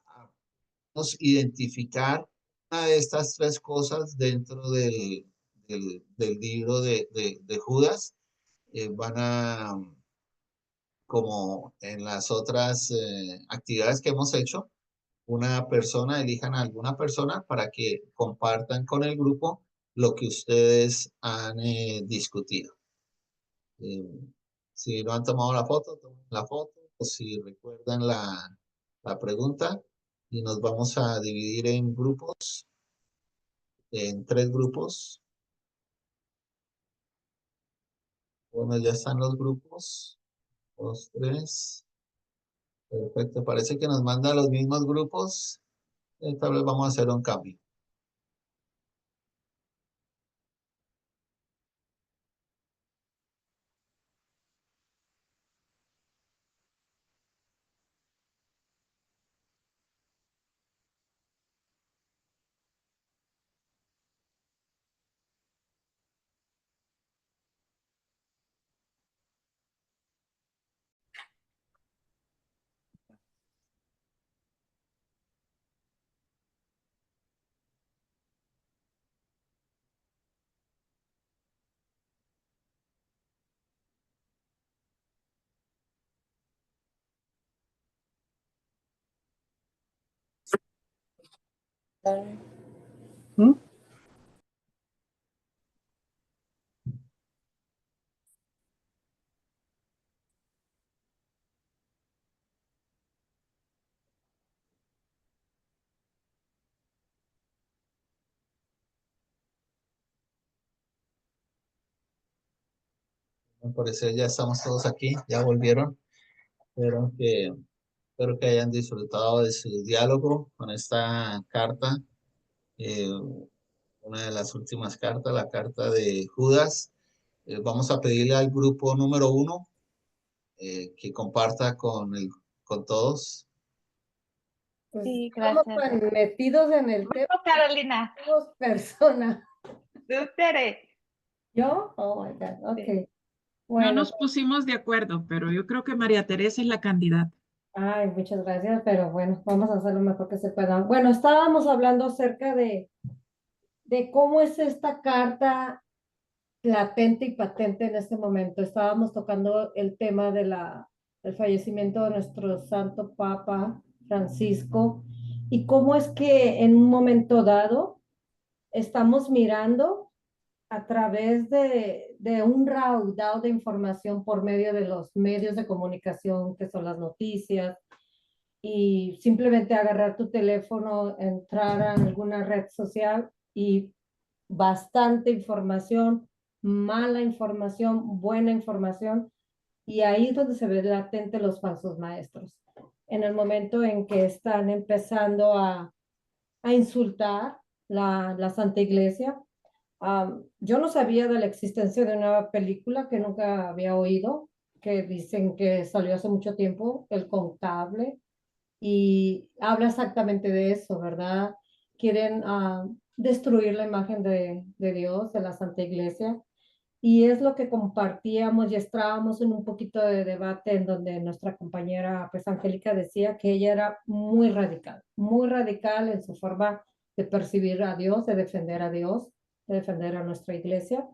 nos identificar una de estas 3 cosas dentro del libro de Judas. Van a, como en las otras actividades que hemos hecho, una persona, elijan a alguna persona para que compartan con el grupo lo que ustedes han discutido. Si no han tomado la foto, tomen la foto, o si recuerdan la pregunta, y nos vamos a dividir en grupos, en 3 grupos. Bueno, ya están los grupos. 2, 3. Perfecto. Parece que nos manda los mismos grupos. Tal vez vamos a hacer un cambio. Al parecer ya estamos todos aquí, ya volvieron. Espero que hayan disfrutado de su diálogo con esta carta, eh, una de las últimas cartas, la carta de Judas. Vamos a pedirle al grupo número 1 que comparta con todos. Pues Sí, estamos gracias. tan metidos en el tema. Carolina, Somos personas. tú, Tere. ¿Yo? Oh my God. Ok. Sí. No Bueno, nos pusimos de acuerdo, pero yo creo que María Teresa es la candidata. ay, muchas gracias, pero bueno, vamos a hacer lo mejor que se pueda. Bueno, estábamos hablando acerca de cómo es esta carta latente y patente en este momento. Estábamos tocando el tema de del fallecimiento de nuestro Santo Papa Francisco y cómo es que en un momento dado estamos mirando a través de un raudal de información por medio de los medios de comunicación, que son las noticias, y simplemente agarrar tu teléfono, entrar a alguna red social y bastante información, mala información, buena información, y ahí es donde se ve latente los falsos maestros. En el momento en que están empezando a insultar la Santa Iglesia. Yo no sabía de la existencia de una película que nunca había oído, que dicen que salió hace mucho tiempo, El Contable, y habla exactamente de eso, ¿verdad? Quieren destruir la imagen de Dios, de la Santa Iglesia, y es lo que compartíamos y estábamos en un poquito de debate en donde nuestra compañera, pues Angélica, decía que ella era muy radical en su forma de percibir a Dios, de defender a Dios, de defender a nuestra iglesia,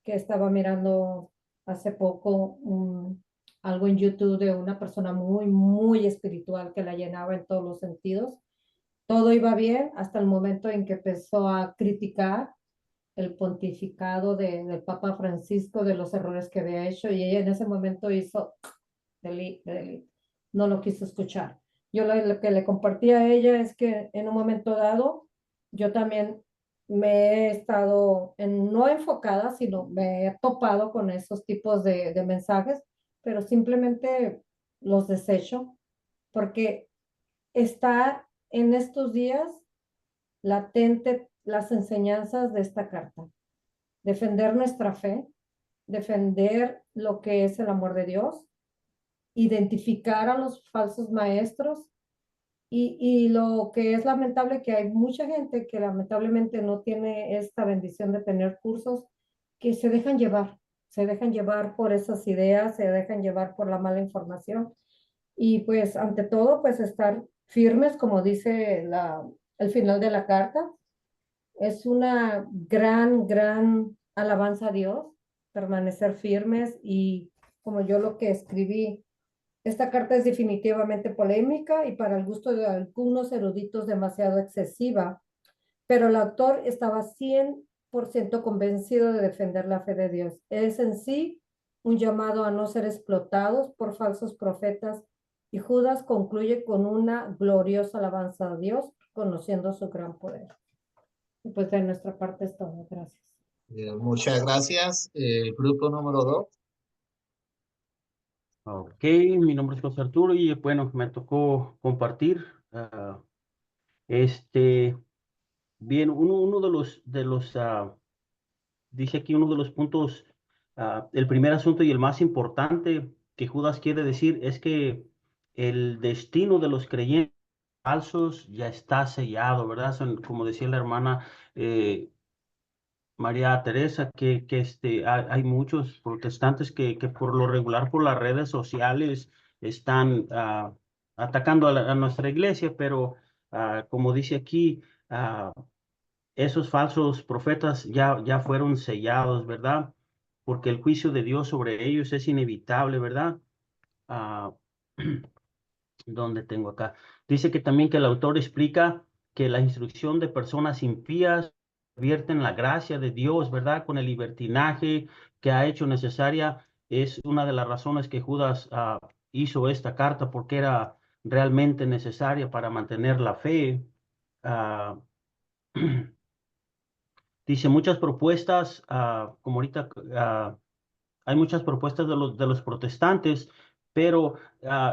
que estaba mirando hace poco algo en YouTube de una persona muy espiritual que la llenaba en todos los sentidos. Todo iba bien hasta el momento en que empezó a criticar el pontificado del Papa Francisco, de los errores que había hecho, y ella en ese momento hizo delete, no lo quiso escuchar. Yo lo que le compartí a ella es que en un momento dado, yo también me he estado no enfocada, sino me he topado con esos tipos de mensajes, pero simplemente los desecho, porque está en estos días latente las enseñanzas de esta carta. Defender nuestra fe, defender lo que es el amor de Dios, identificar a los falsos maestros y lo que es lamentable, que hay mucha gente que lamentablemente no tiene esta bendición de tener cursos, que se dejan llevar por esas ideas, se dejan llevar por la mala información. Y pues ante todo, pues estar firmes, como dice el final de la carta. Es una gran alabanza a Dios, permanecer firmes, y como yo lo que escribí, esta carta es definitivamente polémica y para el gusto de algunos eruditos demasiado excesiva, pero el autor estaba 100% convencido de defender la fe de Dios. Es en sí un llamado a no ser explotados por falsos profetas, y Judas concluye con una gloriosa alabanza a Dios, conociendo su gran poder. Y pues de nuestra parte es todo. Gracias. Muchas gracias. Grupo número 2. Ok, mi nombre es José Arturo y bueno, me tocó compartir. Bien, uno de los dice aquí uno de los puntos, el primer asunto y el más importante que Judas quiere decir es que el destino de los creyentes falsos ya está sellado, ¿verdad? Como decía la hermana María Teresa, que hay muchos protestantes que por lo regular por las redes sociales están atacando a nuestra iglesia, pero como dice aquí, esos falsos profetas ya fueron sellados, ¿verdad? Porque el juicio de Dios sobre ellos es inevitable, ¿verdad? Ah, ¿Dónde tengo acá? Dice que también que el autor explica que la instrucción de personas impías vierten la gracia de Dios, ¿verdad? Con el libertinaje que ha hecho necesaria. Es una de las razones que Judas hizo esta carta, porque era realmente necesaria para mantener la fe. Ah, Dice muchas propuestas, como ahorita hay muchas propuestas de los protestantes, pero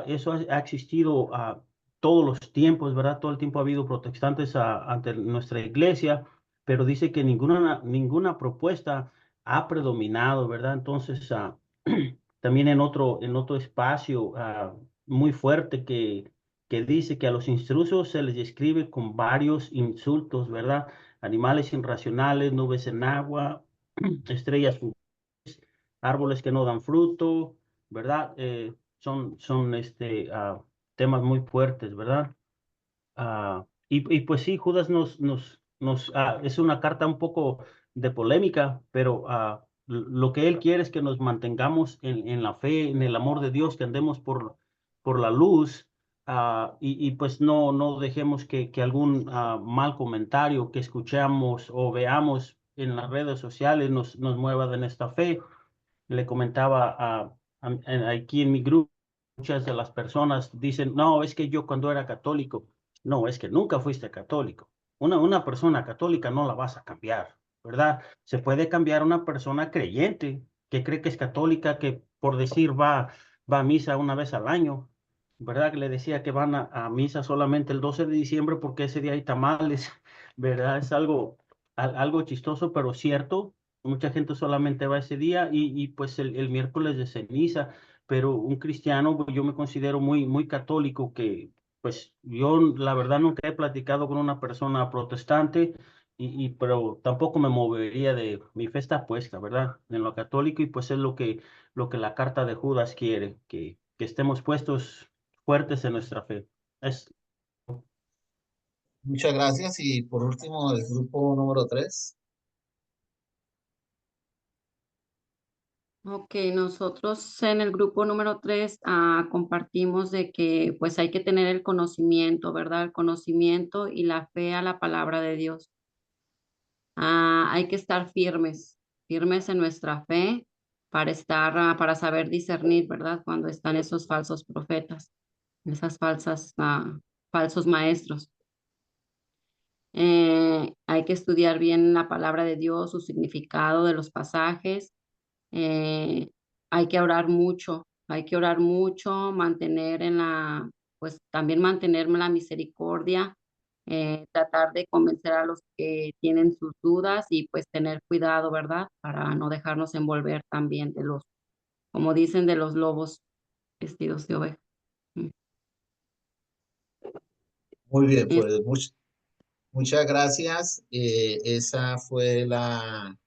eso ha existido todos los tiempos, ¿verdad? Todo el tiempo ha habido protestantes ante nuestra iglesia, pero dice que ninguna propuesta ha predominado, ¿verdad? Entonces, también en otro espacio muy fuerte que dice que a los intrusos se les describe con varios insultos, ¿verdad? Animales irracionales, nubes en agua, estrellas árboles que no dan fruto, ¿verdad? Son temas muy fuertes, ¿verdad? Y pues sí, Judas es una carta un poco de polémica, pero lo que él quiere es que nos mantengamos en la fe, en el amor de Dios, que andemos por la luz, y pues no dejemos que algún mal comentario que escuchamos o veamos en las redes sociales nos mueva de nuestra fe. Le comentaba aquí en mi grupo, muchas de las personas dicen, no, es que yo cuando era católico, no, es que nunca fuiste católico. Una persona católica no la vas a cambiar, ¿verdad? Se puede cambiar una persona creyente que cree que es católica, que por decir va a misa una vez al año, ¿verdad? Que le decía que van a misa solamente el 12 de diciembre porque ese día hay tamales, ¿verdad? Es algo chistoso, pero cierto. Mucha gente solamente va ese día y pues el miércoles de ceniza, pero un cristiano, pues, yo me considero muy católico, que pues yo la verdad nunca he platicado con una persona protestante, pero tampoco me movería de mi fe está puesta, ¿verdad? En lo católico, y pues es lo que la carta de Judas quiere, que estemos puestos fuertes en nuestra fe. Es Muchas gracias. Y por último, el grupo número 3. Ok, nosotros en el grupo número 3 compartimos de que pues hay que tener el conocimiento, ¿verdad? El conocimiento y la fe a la palabra de Dios. Hay que estar firmes en nuestra fe para para saber discernir, ¿verdad? Cuando están esos falsos profetas, esas falsos maestros. Hay que estudiar bien la palabra de Dios, su significado de los pasajes. eh, hay que orar mucho, pues también mantener la misericordia, tratar de convencer a los que tienen sus dudas y pues tener cuidado, ¿verdad? Para no dejarnos envolver también como dicen, de los lobos vestidos de oveja. Mm. Muy bien, Es- pues muchas gracias. Esa fue la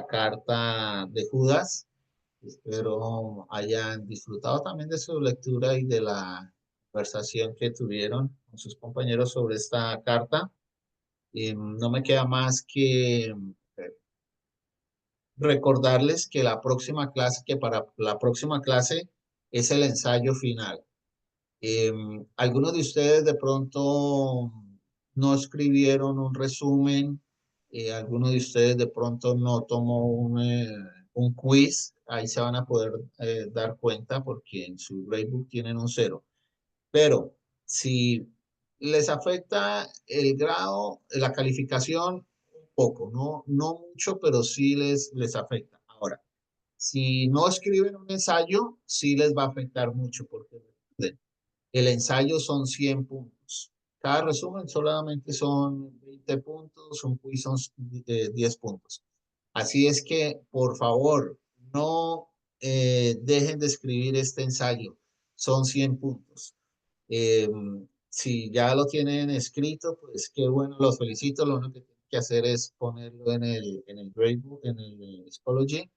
carta de Judas. Espero hayan disfrutado también de su lectura y de la conversación que tuvieron con sus compañeros sobre esta carta. No me queda más que recordarles que para la próxima clase es el ensayo final. Algunos de ustedes de pronto no escribieron un resumen, algunos de ustedes de pronto no tomó un quiz, ahí se van a poder dar cuenta porque en su gradebook tienen un 0. Pero si les afecta el grado, la calificación, un poco, no mucho, pero sí les afecta. Ahora, si no escriben un ensayo, sí les va a afectar mucho porque recuerden, el ensayo son 100 puntos. Cada resumen solamente son 20 puntos, un quiz son 10 puntos. Así es que, por favor, no dejen de escribir este ensayo. Son 100 puntos. Eh, si ya lo tienen escrito, pues qué bueno, los felicito. Lo único que tienen que hacer es ponerlo en el gradebook, en el Schoology.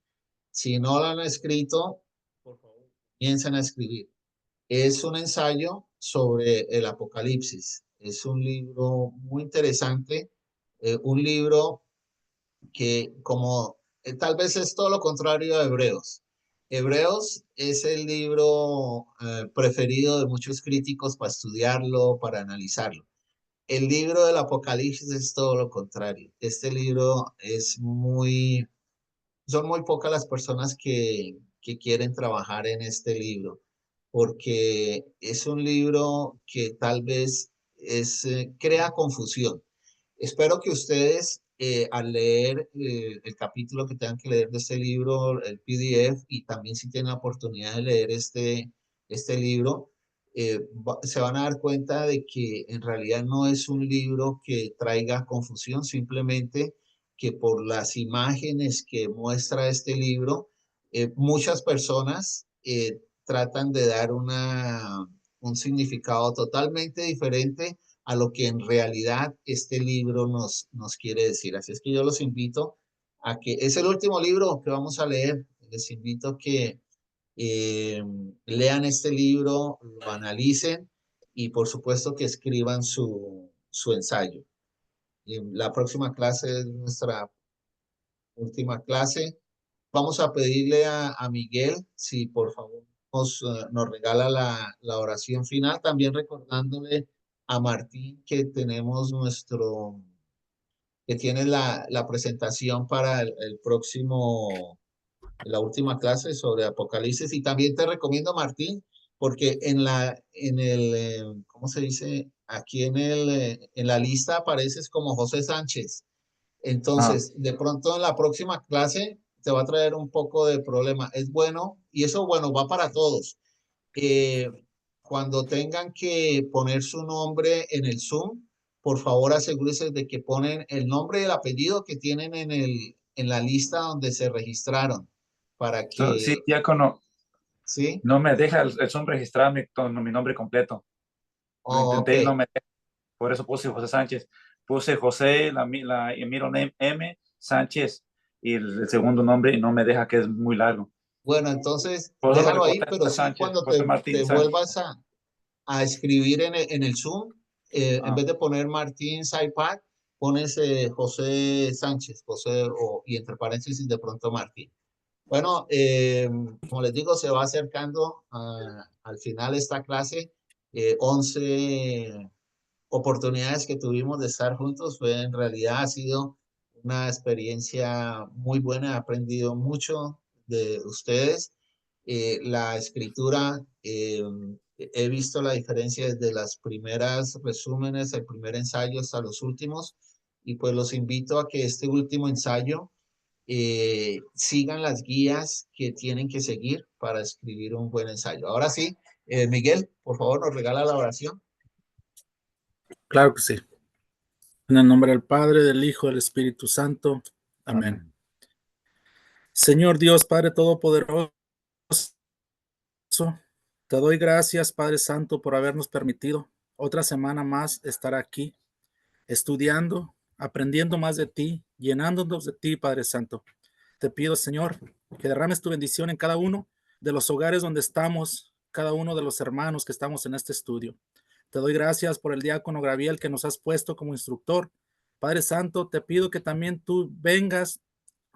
Si no lo han escrito, por favor, comiencen a escribir. Es un ensayo sobre el Apocalipsis. Es un libro muy interesante, un libro que como tal vez es todo lo contrario a Hebreos. Hebreos es el libro preferido de muchos críticos para estudiarlo, para analizarlo. El libro del Apocalipsis es todo lo contrario. Este libro son muy pocas las personas que quieren trabajar en este libro, porque es un libro que tal vez crea confusión. Espero que ustedes al leer el capítulo que tengan que leer de este libro, el PDF, y también si tienen la oportunidad de leer este libro, se van a dar cuenta de que en realidad no es un libro que traiga confusión, simplemente que por las imágenes que muestra este libro, muchas personas tratan de dar un significado totalmente diferente a lo que en realidad este libro nos quiere decir. Así es que yo los invito a que, es el último libro que vamos a leer, les invito a que lean este libro, lo analicen y por supuesto que escriban su ensayo. Y la próxima clase es nuestra última clase. Vamos a pedirle a Miguel si por favor nos regala la oración final, también recordándole a Martín que tenemos que tiene la presentación para el próximo, la última clase sobre Apocalipsis. Y también te recomiendo, Martín, porque ¿cómo se dice? Aquí en la lista apareces como José Sánchez. Entonces, de pronto en la próxima clase te va a traer un poco de problema. Es bueno, y eso, bueno, va para todos. Cuando tengan que poner su nombre en el Zoom, por favor asegúrense de que ponen el nombre y el apellido que tienen en la lista donde se registraron, para Sí, que, diácono, ¿sí? no me deja el Zoom registrar mi nombre completo. Lo Oh, intenté y no ok. me deja. Por eso puse José Sánchez. Puse José, la middle name M. Sánchez y el segundo nombre y no me deja, que es muy largo. Bueno, entonces Por eso lo déjalo ahí, recorté pero a sí Sánchez, cuando José te Martín Sánchez. vuelvas a escribir en el Zoom, en vez de poner Martín Saipad, pones José Sánchez, y entre paréntesis de pronto Martín. Bueno, como les digo, se va acercando al final esta clase. 11 oportunidades que tuvimos de estar juntos, en realidad ha sido una experiencia muy buena, he aprendido mucho de ustedes. La escritura, he visto la diferencia desde las primeras resúmenes, el primer ensayo hasta los últimos, y pues los invito a que este último ensayo sigan las guías que tienen que seguir para escribir un buen ensayo. Ahora sí, Miguel, por favor, nos regala la oración. Claro que sí. En el nombre del Padre, del Hijo, del Espíritu Santo. Amén. Señor Dios, Padre Todopoderoso, te doy gracias, Padre Santo, por habernos permitido otra semana más estar aquí, estudiando, aprendiendo más de ti, llenándonos de ti, Padre Santo. Te pido, Señor, que derrames tu bendición en cada uno de los hogares donde estamos, cada uno de los hermanos que estamos en este estudio. Te doy gracias por el diácono Gabriel que nos has puesto como instructor. Padre Santo, te pido que también tú vengas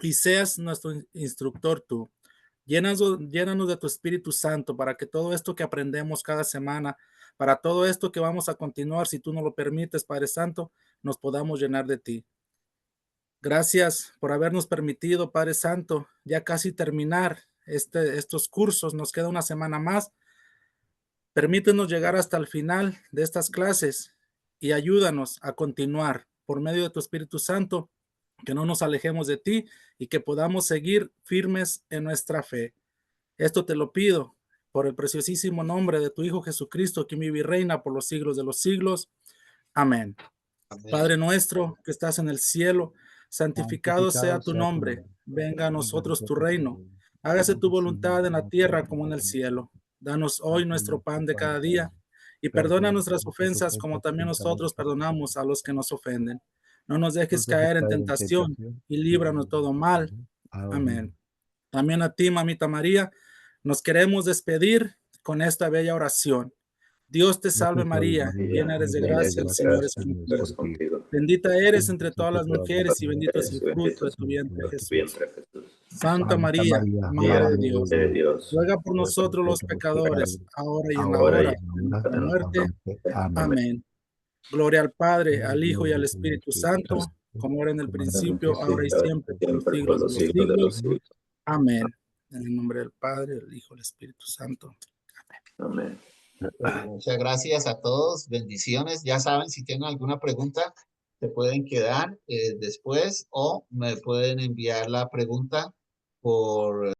y seas nuestro instructor tú. Llénanos de tu Espíritu Santo para que todo esto que aprendemos cada semana, para todo esto que vamos a continuar, si tú nos lo permites, Padre Santo, nos podamos llenar de ti. Gracias por habernos permitido, Padre Santo, ya casi terminar estos cursos. Nos queda una semana más. Permítenos llegar hasta el final de estas clases y ayúdanos a continuar por medio de tu Espíritu Santo, que no nos alejemos de ti y que podamos seguir firmes en nuestra fe. Esto te lo pido por el preciosísimo nombre de tu Hijo Jesucristo, que vive y reina por los siglos de los siglos. Amén. Amén. Padre nuestro que estás en el cielo, santificado sea tu nombre. Venga a nosotros tu reino. Hágase tu voluntad en la tierra como en el cielo. Danos hoy nuestro pan de cada día y perdona nuestras ofensas como también nosotros perdonamos a los que nos ofenden. No nos dejes caer en tentación y líbranos todo mal. Amén. También a ti, mamita María, nos queremos despedir con esta bella oración. Dios te salve María, llena eres de gracia, el Señor es contigo. Bendita eres entre todas las mujeres y bendito es el fruto de tu vientre, Jesús. Santa María, Madre de Dios, ruega por nosotros los pecadores, ahora y en la hora de nuestra muerte. Amén. Gloria al Padre, al Hijo y al Espíritu Santo, como era en el principio, ahora y siempre, por los siglos de los siglos. Amén. En el nombre del Padre, del Hijo y del Espíritu Santo. Amén. Muchas gracias a todos, bendiciones. Ya saben, si tienen alguna pregunta, se pueden quedar después o me pueden enviar la pregunta por